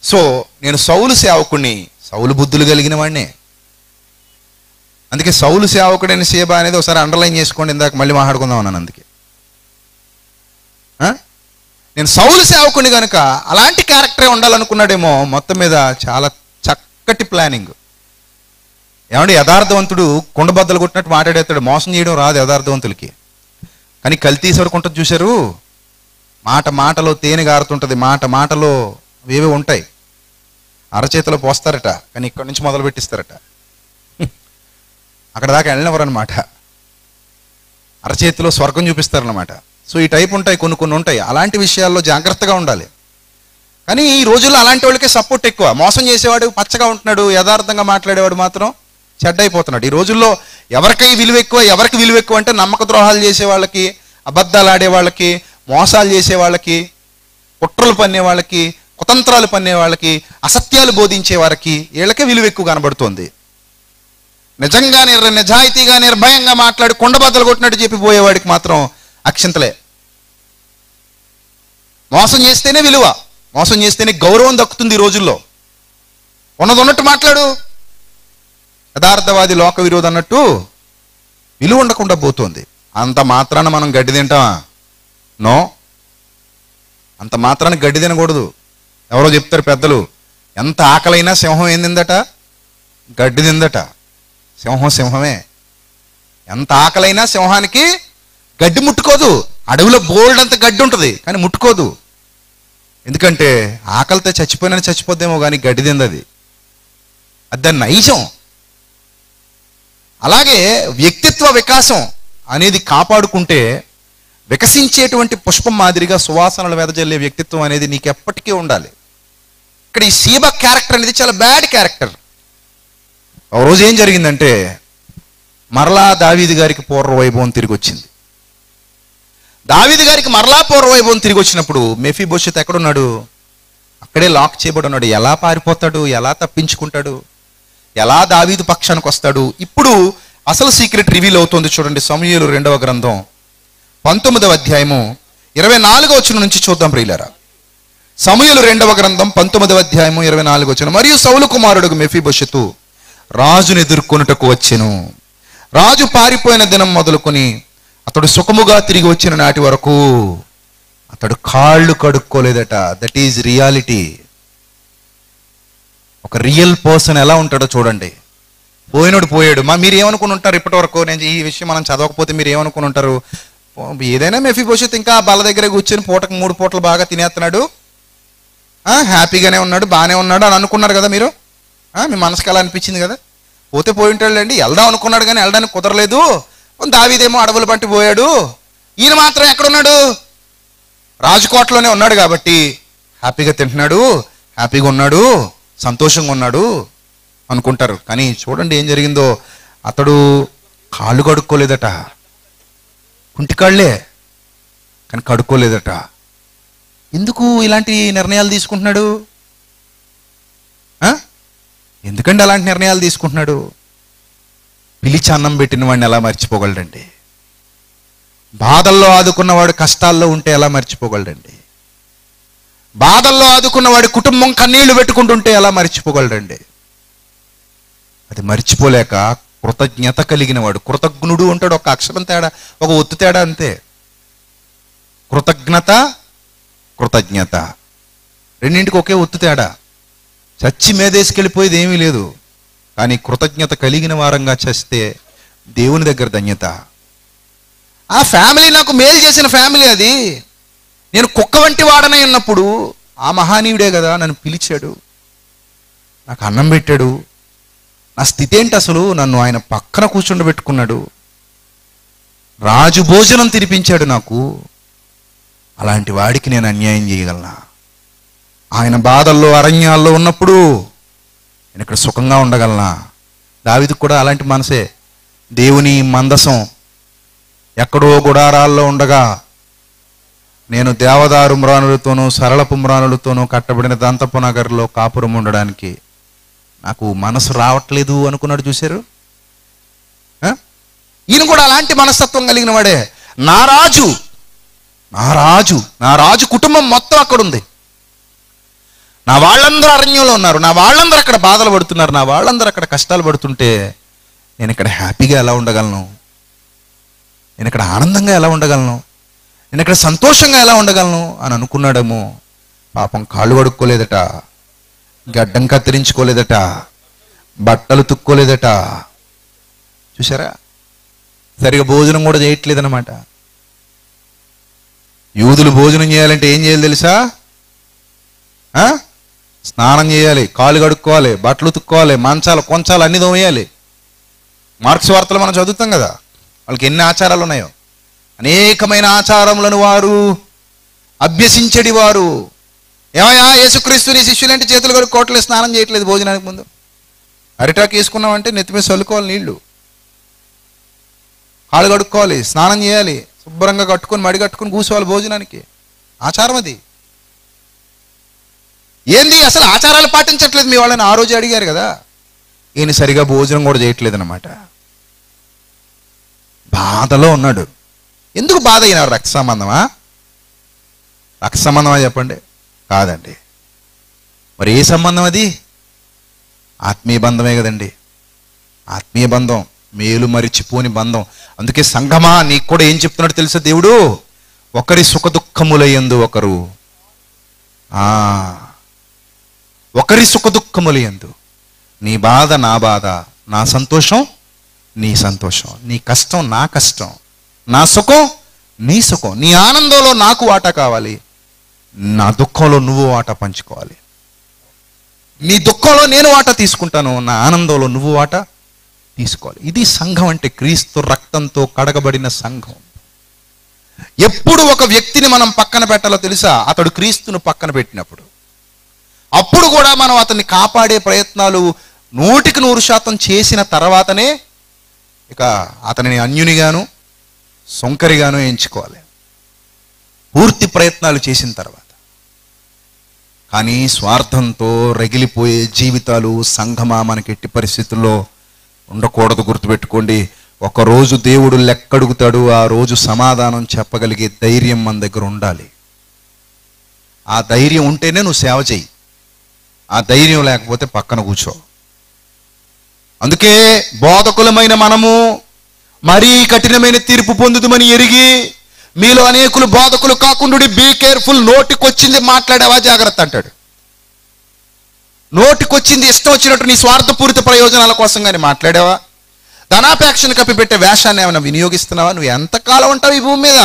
సో నేను సౌలు సేవకుడిని, సౌలు బుద్ధులు కలిగిన వాడినే. అందుకే సౌలు సేవకుడైన సీబా అనేది ఒకసారి అండర్లైన్ చేసుకోండి, ఇందాక మళ్ళీ మాట్లాడుకుందాం అన్నాను. అందుకే నేను సౌలు సేవకుని కనుక అలాంటి క్యారెక్టరే ఉండాలనుకున్నాడేమో. మొత్తం మీద చాలా చక్కటి ప్లానింగ్. ఏమంటే యథార్థవంతుడు కుండబద్దలు కొట్టినట్టు మాట్లాడేస్తాడు. మోసం చేయడం రాదు యథార్థవంతులకి, కానీ కల్తీ సరుకుంటుంది చూశారు. మాటలో తేనె గారుతుంటుంది, మాటలో ఏవే ఉంటాయి. అరచేతిలో పోస్తారట, కానీ ఇక్కడి నుంచి మొదలు పెట్టిస్తారట, అక్కడ దాకా వెళ్ళినవరనమాట. అరచేతిలో స్వర్గం చూపిస్తారనమాట. సో ఈ టైప్ ఉంటాయి, కొన్ని ఉంటాయి. అలాంటి విషయాల్లో జాగ్రత్తగా ఉండాలి. కానీ ఈ రోజుల్లో అలాంటి వాళ్ళకే సపోర్ట్ ఎక్కువ. మోసం చేసేవాడు పచ్చగా ఉంటున్నాడు, యథార్థంగా మాట్లాడేవాడు మాత్రం చెడ్డైపోతున్నాడు. ఈ రోజుల్లో ఎవరికి విలువ ఎక్కువ అంటే నమ్మక ద్రోహాలు చేసే వాళ్ళకి, అబద్ధాలు ఆడే వాళ్ళకి, మోసాలు చేసే వాళ్ళకి, కుట్రలు పన్నే వాళ్ళకి, కుతంత్రాలు పన్నే వాళ్ళకి, అసత్యాలు బోధించే వారికి, వీళ్ళకే విలువ ఎక్కువ కనబడుతోంది. నిజంగా నిజాయితీగా నిర్భయంగా మాట్లాడి కొండబద్దలు కొట్టినట్టు చెప్పిపోయేవాడికి మాత్రం అక్షంతలే. మోసం చేస్తేనే విలువ, మోసం చేస్తేనే గౌరవం దక్కుతుంది. ఈ రోజుల్లో ఉన్నట్టు మాట్లాడు, యథార్థవాది లోక విరోధి అన్నట్టు విలువ ఉండకుండా పోతుంది. అంత మాత్రాన మనం గడ్డి తింటామా? నో, అంత మాత్రాన గడ్డి తినకూడదు. ఎవరో చెప్తారు పెద్దలు, ఎంత ఆకలైనా సింహం ఏం తిందట? గడ్డి తిందట. సింహమే. ఎంత ఆకలైనా సింహానికి గడ్డి ముట్టుకోదు. అడవిలో బోల్డ్ అంత గడ్డి ఉంటుంది, కానీ ముట్టుకోదు. ఎందుకంటే ఆకలితో చచ్చిపోద్దేమో కానీ గడ్డి తిందది. అది దాని నైజం. అలాగే వ్యక్తిత్వ వికాసం అనేది కాపాడుకుంటే వికసించేటువంటి పుష్పం మాదిరిగా సువాసనలు వెదజల్లే వ్యక్తిత్వం అనేది నీకు ఎప్పటికీ ఉండాలి. ఇక్కడ ఈ సీబా క్యారెక్టర్ అనేది చాలా బ్యాడ్ క్యారెక్టర్. ఒక రోజు ఏం జరిగిందంటే, మరలా దావీదు గారికి పూర్వవైభవం తిరిగి వచ్చింది. దావీదు గారికి మరలా పూర్వవైభవం తిరిగి వచ్చినప్పుడు మెఫీబోషెత్ ఎక్కడున్నాడు? అక్కడే లాక్ చేయబడి ఉన్నాడు. ఎలా పారిపోతాడు? ఎలా తప్పించుకుంటాడు? ఎలా దావీదు పక్షానికి వస్తాడు? ఇప్పుడు అసలు సీక్రెట్ రివీల్ అవుతుంది. చూడండి, సమూయేలు 2వ గ్రంథం 19వ అధ్యాయము 24వ వచనం నుంచి చూద్దాం ప్రియులారా. సమూయేలు 2వ గ్రంథం 19వ అధ్యాయము 24వ వచనం. మరియు సౌలు కుమారుడు మెఫీబోషెతు రాజును ఎదుర్కొనుటకు వచ్చెను. రాజు పారిపోయిన దినం మొదలుకొని అతడు సుఖముగా తిరిగి వచ్చిన నాటి వరకు అతడు కాళ్ళు కడుక్కోలేదట. That is reality. ఒక రియల్ పర్సన్ ఎలా ఉంటాడో చూడండి. పోయాడు. మీరు ఏమనుకుని ఉంటారు ఇప్పటి వరకు? నేను ఈ విషయం మనం చదవకపోతే మీరు ఏమనుకుని ఉంటారు? ఏదైనా మెఫీబోషెత్ ఇంకా బల్ల దగ్గర కూర్చొని పూటకు 3 పూటలు బాగా తినేస్తున్నాడు, హ్యాపీగానే ఉన్నాడు, బాగానే ఉన్నాడు అని అనుకున్నారు కదా మీరు? మీ మనసుకి అలా అనిపించింది కదా? పోయి ఉంటాడులేండి, వెళ్దాం అనుకున్నాడు కానీ వెళ్ళడానికి కుదరలేదు. దావీదేమో అడవుల పంటి పోయాడు, ఈయన మాత్రం ఎక్కడున్నాడు? రాజకోటలోనే ఉన్నాడు కాబట్టి హ్యాపీగా తింటున్నాడు, హ్యాపీగా ఉన్నాడు, సంతోషంగా ఉన్నాడు అనుకుంటారు. కానీ చూడండి ఏం జరిగిందో. అతడు కాళ్ళు కడుక్కోలేదట. కుంటికాళ్లే, కానీ కడుక్కోలేదట. ఎందుకు ఇలాంటి నిర్ణయాలు తీసుకుంటున్నాడు? ఎందుకంటే అలాంటి నిర్ణయాలు తీసుకుంటున్నాడు? పిలిచి అన్నం పెట్టిన వాడిని ఎలా మర్చిపోగలడండి? బాధల్లో ఆదుకున్నవాడు కష్టాల్లో ఉంటే ఎలా మర్చిపోగలడండి? బాధల్లో ఆదుకున్నవాడి కుటుంబం కన్నీళ్లు పెట్టుకుంటుంటే ఎలా మర్చిపోగలడండి? అది మర్చిపోలేక కృతజ్ఞత కలిగిన వాడు, కృతజ్ఞుడు ఉంటాడు. ఒక అక్షరం తేడా, ఒక ఒత్తు తేడా అంతే. కృతజ్ఞత, కృతజ్ఞత రెండింటికి ఒకే ఒత్తు తేడా. చచ్చి మేదేసుకెళ్ళిపోయేది ఏమీ లేదు. కానీ కృతజ్ఞత కలిగిన వారంగా చేస్తే దేవుని దగ్గర ధన్యత. ఆ ఫ్యామిలీ నాకు మేలు చేసిన ఫ్యామిలీ అది. నేను కుక్క వంటి వాడనై ఉన్నప్పుడు ఆ మహానీయుడే కదా నన్ను పిలిచాడు, నాకు అన్నం పెట్టాడు. నా స్థితి ఏంటి అసలు? నన్ను ఆయన పక్కన కూర్చుండబెట్టుకున్నాడు, రాజు భోజనం తినిపించాడు నాకు. అలాంటి వాడికి నేను అన్యాయం చేయగలనా? ఆయన బాధల్లో అరణ్యాల్లో ఉన్నప్పుడు నేను ఇక్కడ సుఖంగా ఉండగలనా? దావీదుకు కూడా అలాంటి మనసే. దేవుని మందసం ఎక్కడో గుడారాల్లో ఉండగా నేను దేవదారు మ్రానులతోనూ సరళపు మ్రానులతోనూ కట్టబడిన దంతపు నగర్లో కాపురం ఉండడానికి నాకు మనసు రావట్లేదు అనుకున్నాడు. చూశారు? ఈయన కూడా అలాంటి మనస్తత్వం కలిగిన వాడే. నా రాజు నా రాజు నా రాజు కుటుంబం మొత్తం అక్కడ ఉంది. నా వాళ్ళందరూ అరణ్యంలో ఉన్నారు, నా వాళ్ళందరూ అక్కడ బాధలు పడుతున్నారు, నా వాళ్ళందరూ అక్కడ కష్టాలు పడుతుంటే నేను ఇక్కడ హ్యాపీగా ఎలా ఉండగలను? నేను ఇక్కడ ఆనందంగా ఎలా ఉండగలను? నేను ఇక్కడ సంతోషంగా ఎలా ఉండగలను అని అనుకున్నాడేమో. పాపం కాళ్ళు కడుక్కోలేదట, గడ్డం కత్తిరించుకోలేదట, బట్టలు తుక్కోలేదట. చూసారా? సరిగా భోజనం కూడా చేయట్లేదన్నమాట. యూదులు భోజనం చేయాలంటే ఏం చేయాలి తెలుసా? స్నానం చేయాలి, కాళ్ళు కడుక్కోవాలి, బట్టలు ఉతుక్కోవాలి, మంచాలు కొంచాలు అన్ని దోమేయాలి. మార్క్స్ వార్తలు మనం చదువుతాం కదా, వాళ్ళకి ఎన్ని ఆచారాలు ఉన్నాయో. అనేకమైన ఆచారములను వారు అభ్యసించడి వారు. ఏమయ్యా యేసుక్రీస్తుని శిష్యులంటే చేతులు కడుక్కోవట్లేదు, స్నానం చేయట్లేదు భోజనానికి ముందు. అరిటాకు వేసుకున్నామంటే నెత్తి మీద చల్లుకోవాలి నీళ్లు, కాళ్ళు కడుక్కోవాలి, స్నానం చేయాలి, శుభ్రంగా కట్టుకొని మడి కట్టుకొని కూర్చోవాలి భోజనానికి. ఆచారం అది. ఏంది అసలు ఆచారాలు పాటించట్లేదు మీ వాళ్ళని ఆ రోజు అడిగారు కదా. ఈయన సరిగా భోజనం కూడా చేయట్లేదు అన్నమాట. బాధలో ఉన్నాడు. ఎందుకు బాధ? అయినా రక్త సంబంధమా? రక్త సంబంధమా చెప్పండి? కాదండి. మరి ఏ సంబంధం అది? ఆత్మీయ బంధమే కదండి. ఆత్మీయ బంధం, మేలు మరిచిపోని బంధం. అందుకే సంఘమా నీకు కూడా ఏం చెప్తున్నాడు తెలుసా దేవుడు? ఒకరి సుఖ దుఃఖములయందు ఒకరు, ఒకరి సుఖ దుఃఖములయందు. నీ బాధ నా బాధ, నా సంతోషం నీ సంతోషం, నీ కష్టం నా కష్టం, నా సుఖం నీ సుఖం. నీ ఆనందంలో నాకు వాటా కావాలి, నా దుఃఖంలో నువ్వు వాటా పంచుకోవాలి. నీ దుఃఖంలో నేను వాటా తీసుకుంటాను, నా ఆనందంలో నువ్వు వాటా తీసుకోవాలి. ఇది సంఘం అంటే, క్రీస్తు రక్తంతో కడగబడిన సంఘం. ఎప్పుడు ఒక వ్యక్తిని మనం పక్కన పెట్టాలో తెలుసా? అతడు క్రీస్తును పక్కన పెట్టినప్పుడు. అప్పుడు కూడా మనం అతన్ని కాపాడే ప్రయత్నాలు 100% చేసిన తర్వాతనే ఇక అతనిని అన్యునిగాను సొంకరిగాను ఎంచుకోవాలి, పూర్తి ప్రయత్నాలు చేసిన తర్వాత. కానీ స్వార్థంతో రగిలిపోయే జీవితాలు సంఘమా మనకి ఎట్టి పరిస్థితుల్లో ఉండకూడదు. గుర్తుపెట్టుకోండి. ఒకరోజు దేవుడు లెక్కడుగుతాడు, ఆ రోజు సమాధానం చెప్పగలిగే ధైర్యం మన దగ్గర ఉండాలి. ఆ ధైర్యం ఉంటేనే నువ్వు సేవ చెయ్యి, ఆ ధైర్యం లేకపోతే పక్కన కూర్చో. అందుకే బోధకులమైన మనము మరీ కఠినమైన తీర్పు పొందుతామని ఎరిగి మీలో అనేకులు బోధకులు కాకుండా బీ కేర్ఫుల్. నోటికొచ్చింది మాట్లాడావా జాగ్రత్త అంటాడు. నోటికొచ్చింది ఇష్టం వచ్చినట్టు నీ స్వార్థపూరిత ప్రయోజనాల కోసం కానీ మాట్లాడావా? ధనాపేక్షను కప్పిపెట్టే వేషాన్ని ఏమైనా వినియోగిస్తున్నావా? నువ్వు ఎంతకాలం ఉంటావు ఈ భూమి మీద?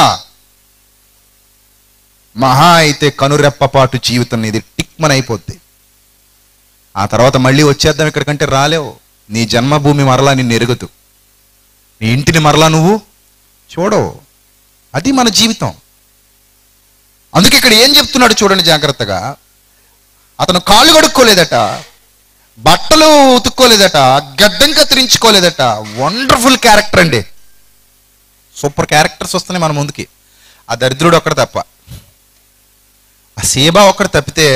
మహా అయితే కనురెప్పపాటు జీవితం నీది టిక్మన్ అయిపోద్ది. ఆ తర్వాత మళ్ళీ వచ్చేద్దాం ఇక్కడికంటే రాలేవు. నీ జన్మభూమి మరలా నిన్ను ఎరుగదు, నీ ఇంటిని మరలా నువ్వు చూడవు. అది మన జీవితం. అందుకే ఇక్కడ ఏం చెప్తున్నాడు చూడండి జాగ్రత్తగా. అతను కాళ్ళు కడుక్కోలేదట, బట్టలు ఉతుక్కోలేదట, గడ్డం కత్తిరించుకోలేదట. వండర్ఫుల్ క్యారెక్టర్ అండి. సూపర్ క్యారెక్టర్స్ వస్తున్నాయి మన ముందుకి. ఆ దరిద్రుడు ఒక్కడు తప్ప, ఆ సేబా ఒక్కడు తప్పితే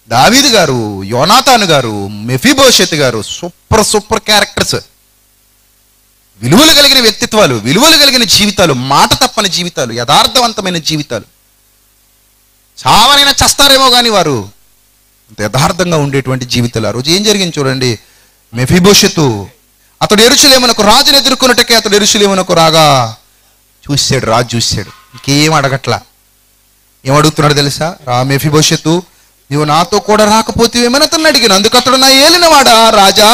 దావీదు గారు, యోనాతాను గారు, మెఫీబోషెత్ గారు సూపర్ క్యారెక్టర్స్. విలువలు కలిగిన వ్యక్తిత్వాలు, విలువలు కలిగిన జీవితాలు, మాట తప్పని జీవితాలు, యథార్థవంతమైన జీవితాలు. చావనైనా చస్తారేమో కానీ వారు అంత యథార్థంగా ఉండేటువంటి జీవితాలు. ఆ రోజు ఏం జరిగింది చూడండి. మెఫీబోషెతు అతడు యెరూషలేమునకు రాజును ఎదుర్కొన్నట్టుకే అతడు యెరూషలేమునకు రాగా చూశాడు. రాజు చూశాడు, ఇంకేం అడగట్లా. ఏమడుగుతున్నాడు తెలుసా? మెఫీబోషెతు, నీవు నాతో కూడా రాకపోతేవేమని అతన్ని అడిగాను. అందుకు అతడు, నా ఏలినవాడా రాజా,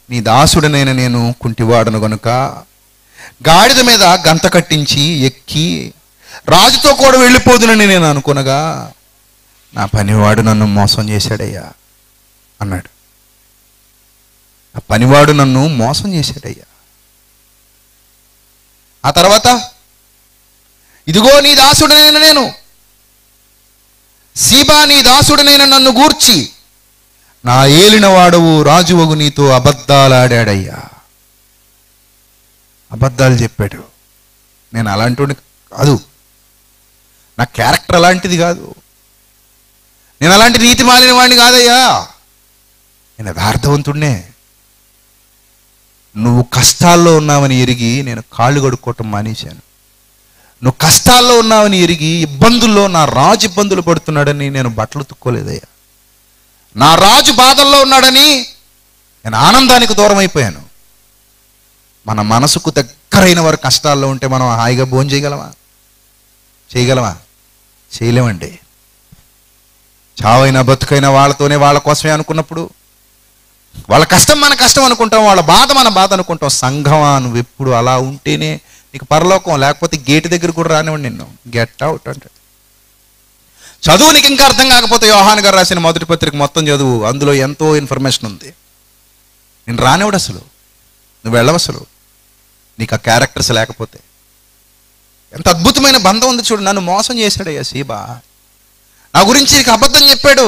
నీ దాసుడనైన నేను కుంటివాడను గనుక గాడిద మీద గంత కట్టించి ఎక్కి రాజుతో కూడా వెళ్ళిపోదునని నేను అనుకునగా నా పనివాడు నన్ను మోసం చేశాడయ్యా అన్నాడు. ఆ పనివాడు నన్ను మోసం చేశాడయ్యా. ఆ తర్వాత, ఇదిగో నీ దాసుడనైన నేను, సీబా నీ దాసుడనైన నన్ను గూర్చి నా ఏలిన వాడవు రాజువగు నీతో అబద్ధాలాడాడయ్యా. అబద్ధాలు చెప్పాడు. నేను అలాంటి కాదు, నా క్యారెక్టర్ అలాంటిది కాదు, నేను అలాంటి నీతి మాలిన వాడిని కాదయ్యా, నేను యథార్థవంతుడినే. నువ్వు కష్టాల్లో ఉన్నావని ఎరిగి నేను కాళ్ళు కడుక్కోవటం మానేశాను. నువ్వు కష్టాల్లో ఉన్నావని ఎరిగి ఇబ్బందుల్లో నా రాజు ఇబ్బందులు పడుతున్నాడని నేను బట్టలు తుక్కోలేదయ్యా. నా రాజు బాధల్లో ఉన్నాడని నేను ఆనందానికి దూరం అయిపోయాను. మన మనసుకు దగ్గరైన వారు కష్టాల్లో ఉంటే మనం హాయిగా భోజనం చేయగలమా? చేయలేమండి. చావైనా బతుకైనా వాళ్ళతోనే, వాళ్ళ కోసమే అనుకున్నప్పుడు వాళ్ళ కష్టం మన కష్టం అనుకుంటాం, వాళ్ళ బాధ మన బాధ అనుకుంటాం. సంఘమా, నువ్వు ఎప్పుడు అలా ఉంటేనే నీకు పరలోకం, లేకపోతే గేటు దగ్గర కూడా రానివ్వండి నిన్ను, గెట్ అవుట్ అంటాడు. చదువు నీకు ఇంకా అర్థం కాకపోతే యోహాను గారు రాసిన మొదటి పత్రిక మొత్తం చదువు, అందులో ఎంతో ఇన్ఫర్మేషన్ ఉంది. నేను రానివ్వడు అసలు, నువ్వు వెళ్ళవసలు నీకు ఆ క్యారెక్టర్స్ లేకపోతే. ఎంత అద్భుతమైన బంధం ఉంది చూడు. నన్ను మోసం చేశాడయ్యా సీబా, నా గురించి నీకు అబద్ధం చెప్పాడు,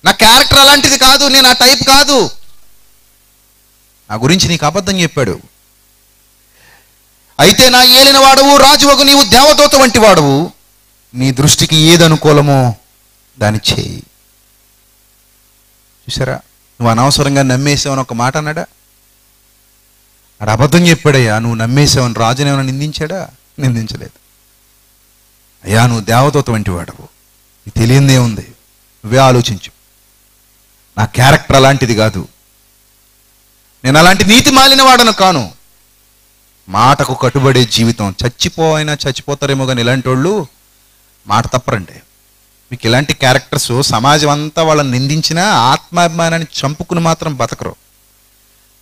నా క్యారెక్టర్ అలాంటిది కాదు, నేను ఆ టైప్ కాదు, నా గురించి నీకు అబద్ధం చెప్పాడు. అయితే నా ఏలిన వాడవు రాజువగు నీవు దేవదూత వంటి వాడవు, నీ దృష్టికి ఏది అనుకూలమో దాన్ని చేయి. చూసారా, నువ్వు అనవసరంగా నమ్మేసావని ఒక మాట అన్నాడా? ఆడు అబద్ధం చెప్పాడయ్యా, నువ్వు నమ్మేసావని. రాజుని ఏమైనా నిందించాడా? నిందించలేదు. అయ్యా నువ్వు దేవదూత వంటి వాడవు, నీకు తెలియందే ఉంది, నువ్వే ఆలోచించు, నా క్యారెక్టర్ అలాంటిది కాదు, నేను అలాంటి నీతి మాలిన వాడను కాను. మాటకు కట్టుబడే జీవితం. చచ్చిపోయినా చచ్చిపోతారేమో కానీ ఇలాంటి వాళ్ళు మాట తప్పరండి. మీకు ఇలాంటి క్యారెక్టర్స్ సమాజం అంతా వాళ్ళని నిందించినా ఆత్మాభిమానాన్ని చంపుకుని మాత్రం బతకరు.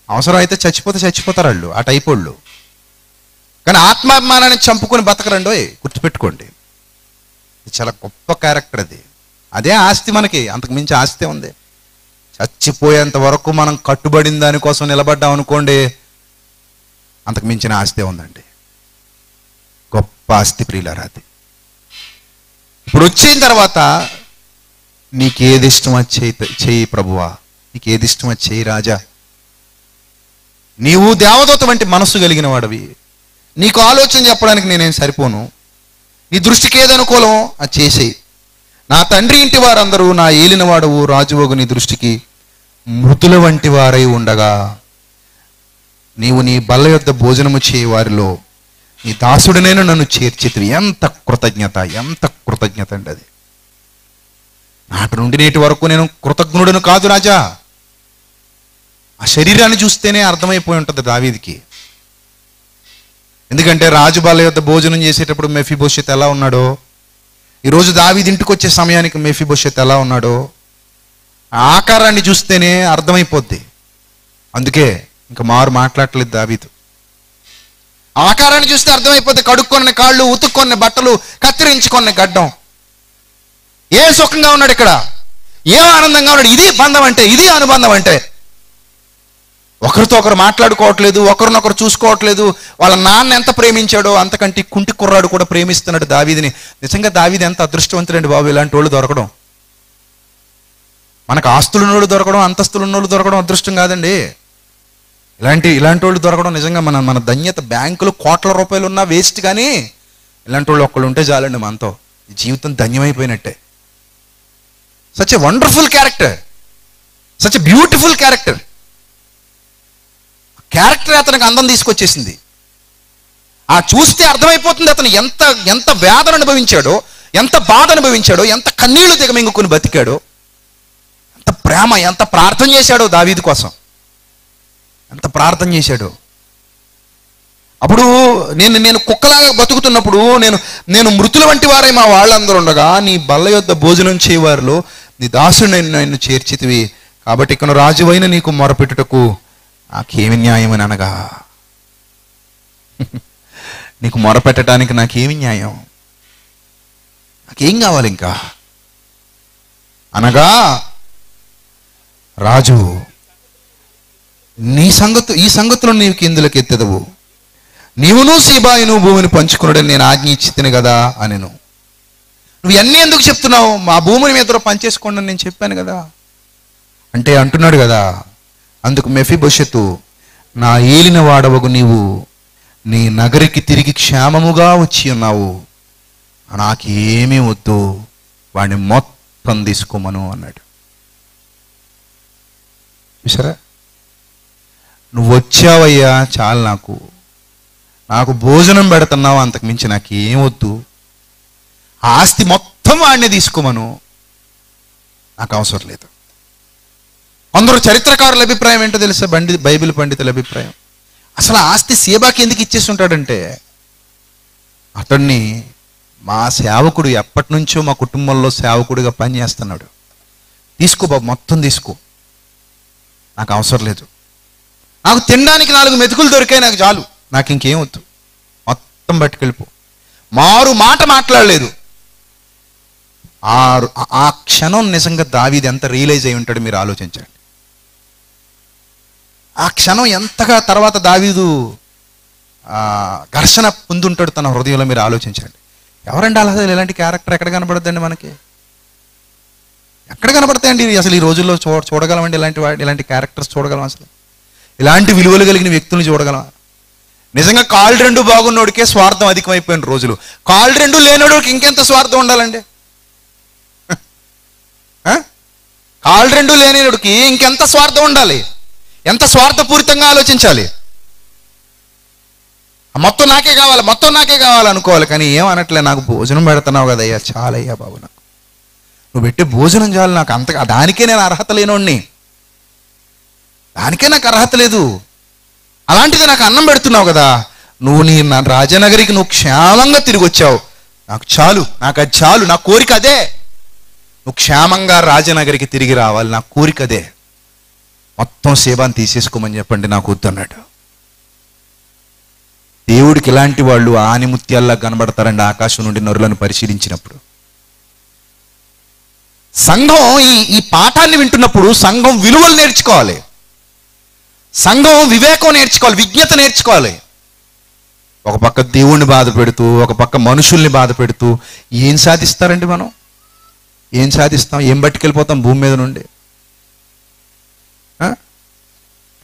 అవసరం అయితే చచ్చిపోతారు వాళ్ళు, ఆ టైప్ వాళ్ళు. కానీ ఆత్మాభిమానాన్ని చంపుకుని బతకరండి, గుర్తుపెట్టుకోండి. ఇది చాలా గొప్ప క్యారెక్టర్ అది. అదే ఆస్తి మనకి, అంతకు మించి ఆస్తి ఉంది. చచ్చిపోయేంత వరకు మనం కట్టుబడిన దానికోసం నిలబడ్డాం అనుకోండి, అంతకు మించిన ఆస్తి ఉందండి. గొప్ప ఆస్తి ప్రియులారా అది. ఇప్పుడు వచ్చిన తర్వాత నీకేది ఇష్టం అది చెయ్యి ప్రభువా, నీకేది ఇష్టం అది చెయ్యి రాజా. నీవు దేవదూత వంటి మనస్సు కలిగిన వాడివి, నీకు ఆలోచన చెప్పడానికి నేనేం సరిపోను, నీ దృష్టికి ఏది అనుకూలమో అది చేసేయి. నా తండ్రి ఇంటి వారందరూ నా ఏలిన వాడవు రాజువగు నీ దృష్టికి మృతుల వంటి వారై ఉండగా నీవు నీ బల్ల యొద్ద భోజనము చేయ వారిలో నీ దాసుడినైనా నన్ను చేర్చితివి. ఎంత కృతజ్ఞత, ఎంత కృతజ్ఞత అండి అది. నాటి నుండి నేటి వరకు నేను కృతజ్ఞుడను కాదు రాజా. ఆ శరీరాన్ని చూస్తేనే అర్థమైపోయి ఉంటుంది దావీదుకి. ఎందుకంటే రాజు బల్ల యొద్ద భోజనం చేసేటప్పుడు మెఫీబోషెత్ ఎలా ఉన్నాడో, ఈరోజు దావీదు ఇంటికి వచ్చే సమయానికి మెఫీబోషెత్ ఎలా ఉన్నాడో ఆ ఆకారాన్ని చూస్తేనే అర్థమైపోద్ది. అందుకే ఇంకా మారు మాట్లాడలేదు దావీదు. ఆకారాన్ని చూస్తే అర్థమైపోద్ది. కడుక్కొన్న కాళ్ళు, ఉతుక్కొన్న బట్టలు, కత్తిరించుకొన్న గడ్డం. ఏ సుఖంగా ఉన్నాడు ఇక్కడ, ఏం ఆనందంగా ఉన్నాడు. ఇది బంధం అంటే, ఇది అనుబంధం అంటే. ఒకరితో ఒకరు మాట్లాడుకోవట్లేదు, ఒకరినొకరు చూసుకోవట్లేదు. వాళ్ళ నాన్న ఎంత ప్రేమించాడో అంతకంటే కుంటి కుర్రాడు కూడా ప్రేమిస్తున్నాడు దావీదిని. నిజంగా దావీదు ఎంత అదృష్టవంతుడండి బాబు, ఇలాంటి వాళ్ళు దొరకడం. మనకు ఆస్తులున్నోళ్ళు దొరకడం, అంతస్తులున్నోళ్ళు దొరకడం అదృష్టం కాదండి. ఇలాంటి వాళ్ళు దొరకడం నిజంగా మన ధన్యత. బ్యాంకులో కోట్ల రూపాయలు ఉన్నా వేస్ట్, కానీ ఇలాంటి వాళ్ళు ఒక్కళ్ళు ఉంటే చాలండి మనతో, జీవితం ధన్యమైపోయినట్టే. Such a wonderful character, such a beautiful character. Character అతనికి అందం తీసుకొచ్చేసింది. ఆ చూస్తే అర్థమైపోతుంది అతను ఎంత ఎంత వేదన అనుభవించాడో, ఎంత బాధ అనుభవించాడో, ఎంత కన్నీళ్లు దిగమింగుకుని బతికాడో, ఎంత ప్రేమ, ఎంత ప్రార్థన చేశాడో దావీదు కోసం, ఎంత ప్రార్థన చేశాడో. అప్పుడు నేను కుక్కలాగా బతుకుతున్నప్పుడు నేను మృతుల వంటి వారే మా వాళ్ళందరూ ఉండగా నీ బల్ల యొద్ద భోజనం చేయవారిలో నీ దాసుని నన్ను చేర్చితివి, కాబట్టి ఇక్కడ రాజువైన నీకు మొరపెట్టుటకు నాకేమి న్యాయమని అనగా, నీకు మొరపెట్టడానికి నాకేమి న్యాయం, నాకేం కావాలి ఇంకా అనగా, రాజు ఈ సంగతులను నీవు కిందులకు ఎత్తెదవు, నీవును సీబాయును భూమిని పంచుకున్నాడని నేను ఆజ్ఞ ఇచ్చితిని కదా అనెను. నువ్వు ఇవన్నీ ఎందుకు చెప్తున్నావు? మా భూమిని మీద పంచేసుకోండి అని నేను చెప్పాను కదా అంటే అంటున్నాడు కదా. అందుకు మెఫీబోషెతు, నా ఏలిన వాడవగు నీవు నీ నగరికి తిరిగి క్షేమముగా వచ్చి ఉన్నావు, నాకేమీ వద్దు, వాడిని మొత్తం తీసుకోమను అన్నాడు. చూసారా, నువ్వు వచ్చావయ్యా చాలు, నాకు భోజనం పెడుతున్నావు, అంతకు మించి నాకేం వద్దు, ఆస్తి మొత్తం వాడిని తీసుకోమను, నాకు అవసరం లేదు. కొందరు చరిత్రకారుల అభిప్రాయం ఏంటో తెలుసా? బైబిల్ పండితుల అభిప్రాయం, అసలు ఆస్తి సీబాకి ఎందుకు ఇచ్చేసి ఉంటాడంటే, అతన్ని మా సేవకుడు ఎప్పటి నుంచో మా కుటుంబంలో సేవకుడిగా పనిచేస్తున్నాడు, తీసుకో బాబు, మొత్తం తీసుకో, నాకు అవసరం లేదు, నాకు తినడానికి 4 మెతుకులు దొరికాయి, నాకు చాలు, నాకు ఇంకేం వద్దు, మొత్తం పట్టుకెళ్ళిపో. మారు మాట మాట్లాడలేదు. ఆ క్షణం నిజంగా దావీదు ఎంత రియలైజ్ అయి ఉంటాడు మీరు ఆలోచించండి. ఆ క్షణం ఎంతగా తర్వాత దావీదు ఘర్షణ పొందుంటాడు తన హృదయంలో, మీరు ఆలోచించండి. ఎవరండి అసలు ఇలాంటి క్యారెక్టర్ ఎక్కడ కనబడద్దండి మనకి? ఎక్కడ కనబడతాయండి అసలు ఈ రోజుల్లో? చూడగలమండి ఇలాంటి క్యారెక్టర్స్ చూడగలం? అసలు ఇలాంటి విలువలు కలిగిన వ్యక్తులను చూడగలం? నిజంగా కాళ్ళు 2 బాగున్నోడికే స్వార్థం అధికమైపోయిన రోజులు, కాళ్ళు 2 లేనోడికి ఇంకెంత స్వార్థం ఉండాలండి? కాళ్ళు 2 లేనివాడికి ఇంకెంత స్వార్థం ఉండాలి? ఎంత స్వార్థపూరితంగా ఆలోచించాలి? మొత్తం నాకే కావాలి అనుకోవాలి. కానీ ఏమనట్లే, నాకు భోజనం పెడుతున్నావు కదయ్యా, చాలయ్యా బాబు, నువ్వు పెట్టి భోజనం చాలు, నాకు అంత, దానికే నేను అర్హత లేనోడిని, దానికే నాకు అర్హత లేదు, అలాంటిది నాకు అన్నం పెడుతున్నావు కదా, నువ్వు నీ రాజనగరికి నువ్వు క్షేమంగా తిరిగి వచ్చావు, నాకు చాలు, నాకు అది చాలు, నా కోరిక అదే, నువ్వు క్షేమంగా రాజనగరికి తిరిగి రావాలి, నా కోరిక అదే, మొత్తం సేబాన్ని తీసేసుకోమని చెప్పండి, నాకు వద్దన్నాడు. దేవుడికి ఇలాంటి వాళ్ళు ఆనిముత్యాల్లా కనబడతారండి ఆకాశం నుండి నరులను పరిశీలించినప్పుడు. సంఘం ఈ పాఠాన్ని వింటున్నప్పుడు సంఘం విలువలు నేర్చుకోవాలి, సంఘం వివేకం నేర్చుకోవాలి, విజ్ఞత నేర్చుకోవాలి. ఒక పక్క దేవుణ్ణి బాధ పెడుతూ, ఒక పక్క మనుషుల్ని బాధ పెడుతూ ఏం సాధిస్తారండి? మనం ఏం సాధిస్తాం? ఏం పట్టుకెళ్ళిపోతాం భూమి మీద నుండి?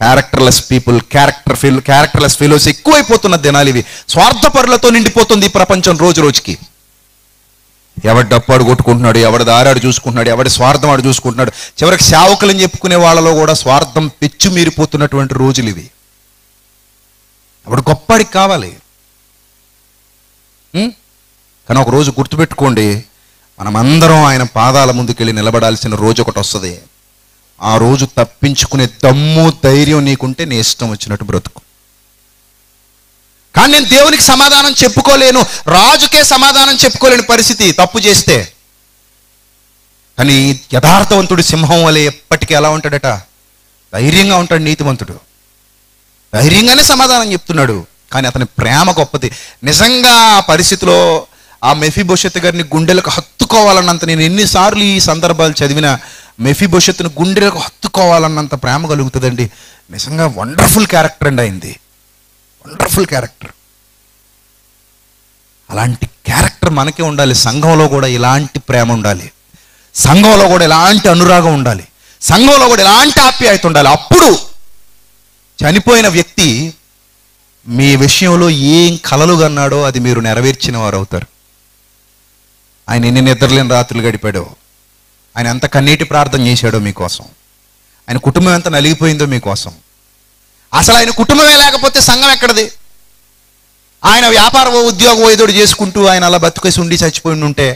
క్యారెక్టర్లెస్ పీపుల్, క్యారెక్టర్లెస్ ఫెలోస్ ఎక్కువైపోతున్న దినాలు ఇవి. స్వార్థపరులతో నిండిపోతుంది ఈ ప్రపంచం రోజు రోజుకి. ఎవడి డప్పాడు కొట్టుకుంటున్నాడు, ఎవడి దారాడు చూసుకుంటున్నాడు, ఎవడి స్వార్థం ఆడు చూసుకుంటున్నాడు. చివరికి సేవకులని చెప్పుకునే వాళ్ళలో కూడా స్వార్థం పెచ్చు మీరిపోతున్నటువంటి రోజులు ఇవి. ఎవడు గొప్పడికి కావాలి. కానీ ఒక రోజు గుర్తుపెట్టుకోండి, మనమందరం ఆయన పాదాల ముందుకెళ్ళి నిలబడాల్సిన రోజు ఒకటి వస్తుంది. ఆ రోజు తప్పించుకునే దమ్ము ధైర్యం నీకుంటే నీ ఇష్టం వచ్చినట్టు బ్రతుకు. కానీ నేను దేవునికి సమాధానం చెప్పుకోలేను, రాజుకే సమాధానం చెప్పుకోలేని పరిస్థితి తప్పు చేస్తే. కానీ యథార్థవంతుడు సింహం వలె ఎప్పటికీ ఎలా ఉంటాడట? ధైర్యంగా ఉంటాడు. నీతివంతుడు ధైర్యంగానే సమాధానం చెప్తున్నాడు. కానీ అతని ప్రేమ గొప్పది. నిజంగా ఆ పరిస్థితిలో ఆ మెఫీబోషెత్ గారిని గుండెలకు హత్తుకోవాలన్నంత, నేను ఎన్నిసార్లు ఈ సందర్భాలు చదివినా మెఫీబోషెత్తును గుండెలకు హత్తుకోవాలన్నంత ప్రేమ కలుగుతుందండి. నిజంగా వండర్ఫుల్ క్యారెక్టర్ అండి అయింది, వండర్ఫుల్ క్యారెక్టర్. అలాంటి క్యారెక్టర్ మనకే ఉండాలి. సంఘంలో కూడా ఇలాంటి ప్రేమ ఉండాలి, సంఘంలో కూడా ఇలాంటి అనురాగం ఉండాలి, సంఘంలో కూడా ఇలాంటి ఆప్యాయత ఉండాలి. అప్పుడు చనిపోయిన వ్యక్తి మీ విషయంలో ఏం కలలు కన్నాడో అది మీరు నెరవేర్చిన వారు అవుతారు. ఆయన ఎన్ని నిద్రలేని రాత్రులు గడిపాడో, ఆయన ఎంత కన్నీటి ప్రార్థన చేశాడో మీకోసం, ఆయన కుటుంబం ఎంత నలిగిపోయిందో మీకోసం, అసలు ఆయన కుటుంబమే లేకపోతే సంఘం ఎక్కడది? ఆయన వ్యాపారమో ఉద్యోగమో ఏదోటి చేసుకుంటూ ఆయన అలా బతుకేసి ఉండి చచ్చిపోయి ఉంటే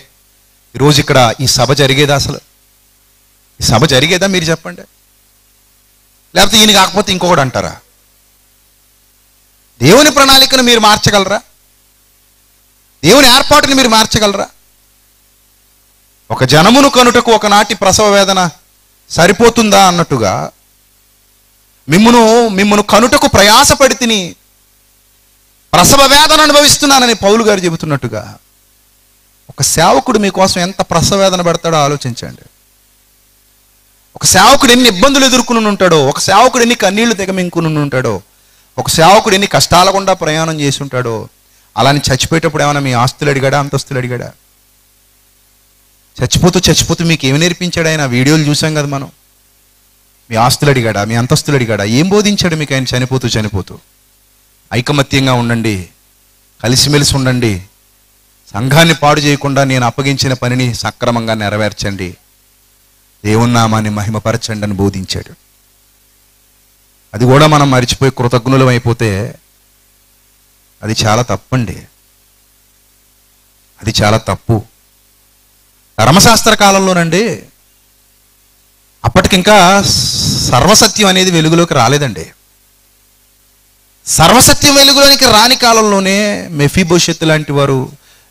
ఈరోజు ఇక్కడ ఈ సభ జరిగేదా? అసలు ఈ సభ జరిగేదా? మీరు చెప్పండి. లేకపోతే ఈయన కాకపోతే ఇంకొకటి అంటారా? దేవుని ప్రణాళికను మీరు మార్చగలరా? దేవుని ఏర్పాటుని మీరు మార్చగలరా? ఒక జనమును కనుటకు ఒకనాటి ప్రసవ వేదన సరిపోతుందా అన్నట్టుగా మిమ్మును కనుటకు ప్రయాసపడి తిని ప్రసవ వేదన అనుభవిస్తున్నానని పౌలు గారు చెబుతున్నట్టుగా ఒక సేవకుడు మీకోసం ఎంత ప్రసవ వేదన పెడతాడో ఆలోచించండి. ఒక సేవకుడు ఎన్ని ఇబ్బందులు ఎదుర్కొని ఉంటాడో, ఒక సేవకుడు ఎన్ని కన్నీళ్లు దిగమింకుని ఉంటాడో, ఒక సేవకుడు ఎన్ని కష్టాల గుండా ప్రయాణం చేసి ఉంటాడో. అలాని చచ్చిపోయేటప్పుడు ఏమైనా మీ ఆస్తులు అడిగాడా, అంతస్తులు అడిగాడా? చచ్చిపోతూ మీకు ఏమి నేర్పించాడు ఆయన? వీడియోలు చూసాం కదా మనం. మీ ఆస్తులు అడిగాడా, మీ అంతస్తులు అడిగాడా? ఏం బోధించాడు మీకు ఆయన చనిపోతూ? ఐకమత్యంగా ఉండండి, కలిసిమెలిసి ఉండండి, సంఘాన్ని పాడు చేయకుండా నేను అప్పగించిన పనిని సక్రమంగా నెరవేర్చండి, దేవుని నామాన్ని మహిమపరచండి అని బోధించాడు. అది కూడా మనం మరిచిపోయి కృతజ్ఞులం అయిపోతే అది చాలా తప్పండి. అది చాలా తప్పు. ధర్మశాస్త్ర కాలంలోనండి అప్పటికింకా సర్వసత్యం అనేది వెలుగులోకి రాలేదండి. సర్వసత్యం వెలుగులోనికి రాని కాలంలోనే మెఫీబోషెత్ లాంటి వారు,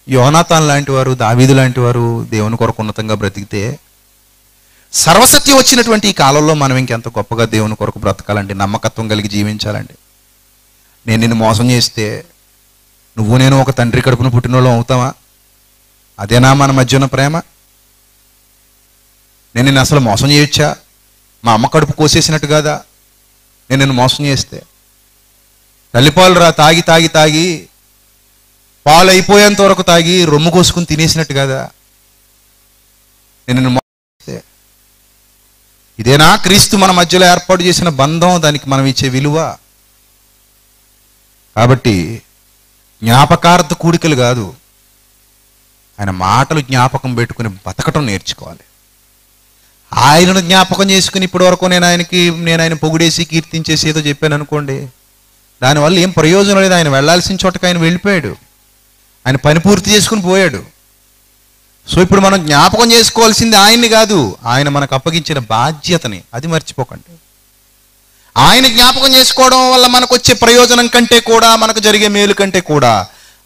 యోనాతాన్ లాంటి వారు, దావీదు లాంటి వారు దేవుని కొరకు ఉన్నతంగా బ్రతికితే, సర్వసత్యం వచ్చినటువంటి ఈ కాలంలో మనం ఇంకెంత గొప్పగా దేవుని కొరకు బ్రతకాలండి, నమ్మకత్వం కలిగి జీవించాలండి. నేను నిన్ను మోసం చేస్తే నువ్వు నేను ఒక తండ్రి కడుపున పుట్టినోళ్ళం అవుతావా? అదేనా మన మధ్య ఉన్న ప్రేమ? నేను నిన్ను అసలు మోసం చేయొచ్చా? మా అమ్మ కడుపు కోసేసినట్టు కాదా నేను నిన్ను మోసం చేస్తే? తల్లిపాలు తాగి పాలు అయిపోయేంత వరకు తాగి రొమ్ము కోసుకుని తినేసినట్టు కాదా నేను నిన్ను మోసం చేస్తే? ఇదేనా క్రీస్తు మన మధ్యలో ఏర్పాటు చేసిన బంధం, దానికి మనం ఇచ్చే విలువ? కాబట్టి జ్ఞాపకార్థ కూడికలు కాదు, ఆయన మాటలు జ్ఞాపకం పెట్టుకుని బతకటం నేర్చుకోవాలి. ఆయనను జ్ఞాపకం చేసుకుని ఇప్పటి వరకు నేను ఆయన పొగిడేసి కీర్తించేసి ఏదో చెప్పాను అనుకోండి, దానివల్ల ఏం ప్రయోజనం లేదు. ఆయన వెళ్ళాల్సిన చోటకి ఆయన వెళ్ళిపోయాడు, ఆయన పని పూర్తి చేసుకుని పోయాడు. సో ఇప్పుడు మనం జ్ఞాపకం చేసుకోవాల్సింది ఆయన్ని కాదు, ఆయన మనకు అప్పగించిన బాధ్యతని. అది మర్చిపోకండి. ఆయన జ్ఞాపకం చేసుకోవడం వల్ల మనకు వచ్చే ప్రయోజనం కంటే కూడా, మనకు జరిగే మేలు కంటే కూడా,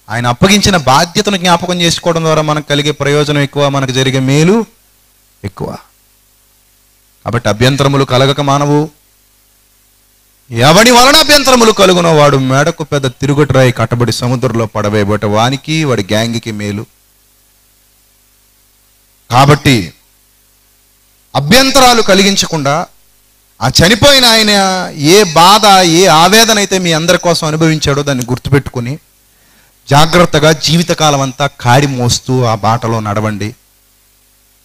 ఆయన అప్పగించిన బాధ్యతను జ్ఞాపకం చేసుకోవడం ద్వారా మనకు కలిగే ప్రయోజనం ఎక్కువ, మనకు జరిగే మేలు ఎక్కువ. కాబట్టి అభ్యంతరములు కలగక మానవు. ఎవని వలన అభ్యంతరములు కలుగునో వాడు మేడకు పెద్ద తిరుగుటరాయి కట్టబడి సముద్రంలో పడవేయబట, వానికి వాడి గ్యాంగ్కి మేలు. కాబట్టి అభ్యంతరాలు కలిగించకుండా ఆ చనిపోయిన ఆయన ఏ బాధ, ఏ ఆవేదన అయితే మీ అందరి కోసం అనుభవించాడో దాన్ని గుర్తుపెట్టుకుని జాగ్రత్తగా జీవితకాలం అంతా కాడి మోస్తూ ఆ బాటలో నడవండి.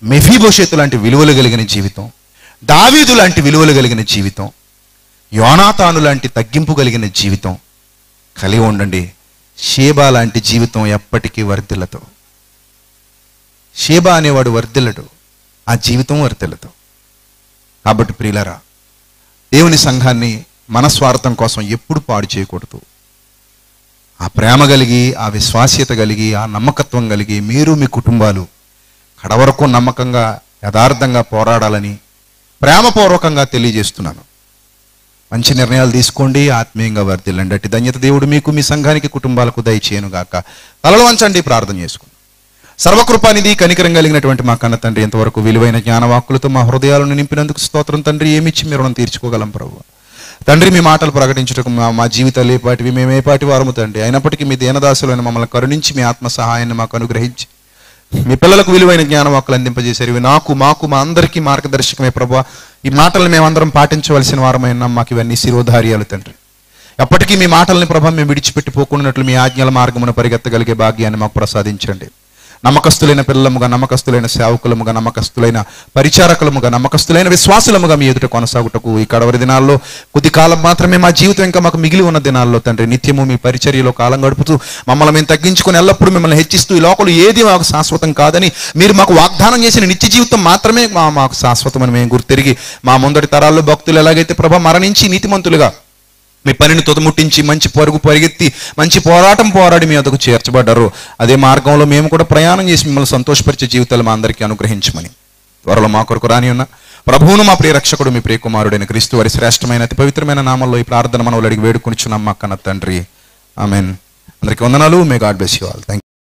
మెఫీబోషెతు లాంటి విలువలు కలిగిన జీవితం, దావీదు లాంటి విలువలు కలిగిన జీవితం, యోనాతాను లాంటి తగ్గింపు కలిగిన జీవితం కలిగి ఉండండి. షేబా లాంటి జీవితం ఎప్పటికీ వర్ధిల్లదు. షేబా అనేవాడు వర్ధిల్లడు, ఆ జీవితం వర్ధిల్లదు. కాబట్టి ప్రియులారా, దేవుని సంఘాన్ని మన స్వార్థం కోసం ఎప్పుడు పాడు చేయకూడదు. ఆ ప్రేమ కలిగి, ఆ విశ్వాస్యత కలిగి, ఆ నమ్మకత్వం కలిగి మీరు మీ కుటుంబాలు కడవరకు నమ్మకంగా యథార్థంగా పోరాడాలని ప్రేమపూర్వకంగా తెలియజేస్తున్నాను. మంచి నిర్ణయాలు తీసుకోండి, ఆత్మీయంగా వర్ధిల్లండి. అట్టి ధన్యత దేవుడు మీకు, మీ సంఘానికి, కుటుంబాలకు దయచేయనుగాక. తలలు వంచండి, ప్రార్థన చేసుకుందాం. సర్వకృపానిధి, కనికరం కలిగినటువంటి మా కన్న తండ్రి, ఎంతవరకు విలువైన జ్ఞానవాక్కులతో మా హృదయాలను నింపినందుకు స్తోత్రం తండ్రి. ఏమిచ్చి మీ రుణం తీర్చుకోగలం ప్రభు తండ్రి. మీ మాటలు ప్రకటించుటకు మా జీవితాలు ఏపాటివి, మేము ఏపాటి వారము తండ్రి. అయినప్పటికీ మీ దీనదాసులైన మమ్మల్ని కరుణించి మీ ఆత్మ సహాయాన్ని మాకు అనుగ్రహించి మీ పిల్లలకు విలువైన జ్ఞానవాక్కులు అందింపజేశారు. ఇవి మాకు మా అందరికీ మార్గదర్శకమే ప్రభు. ఈ మాటలు మేమందరం పాటించవలసిన వారమైన మాకు ఇవన్నీ శిరోధార్యాలు తండ్రి. ఎప్పటికీ మీ మాటల్ని ప్రభు మేము విడిచిపెట్టిపోకున్నట్లు మీ ఆజ్ఞల మార్గమును పరిగెత్తగలిగే భాగ్యాన్ని మాకు ప్రసాదించండి. నమ్మకస్తులైన పిల్లలముగా, నమ్మకస్తులైన సేవకులముగా, నమ్మకస్తులైన పరిచారకులముగా, నమ్మకస్తులైన విశ్వాసులముగా మీ ఎదుట కొనసాగుటకు ఈ కడవరి దినాల్లో కొద్ది కాలం మాత్రమే మా జీవితం ఇంకా మాకు మిగిలి ఉన్న దినాల్లో తండ్రి నిత్యము మీ పరిచర్యలో కాలం గడుపుతూ మమ్మల్ని మేము తగ్గించుకొని ఎల్లప్పుడూ మిమ్మల్ని హెచ్చిస్తూ, ఈ లోకంలో ఏది మాకు శాశ్వతం కాదని మీరు మాకు వాగ్దానం చేసిన నిత్య జీవితం మాత్రమే మాకు శాశ్వతమని మేము గుర్తెరిగి మా ముందటి తరాల్లో భక్తులు ఎలాగైతే ప్రభ మరణించి నీతిమంతులుగా మీ పనిని తుదముట్టించి మంచి పరుగు పరిగెత్తి మంచి పోరాటం పోరాడి మీ వద్దకు చేర్చబడ్డారు. అదే మార్గంలో మేము కూడా ప్రయాణం చేసి మిమ్మల్ని సంతోషపరిచే జీవితాలు మా అందరికీ అనుగ్రహించమని త్వరలో మా కొరకు రాని ఉన్న ప్రభువును మా ప్రియ రక్షకుడు మీ ప్రియ కుమారుడైన క్రీస్తు వారి శ్రేష్టమైన అతి పవిత్రమైన నామంలో ఈ ప్రార్థన మనవులు అడిగి వేడుకొనిచున్నాం మా కన్న తండ్రి. ఆమెన్. అందరికీ వందనాలు. May God bless you all. Thank you.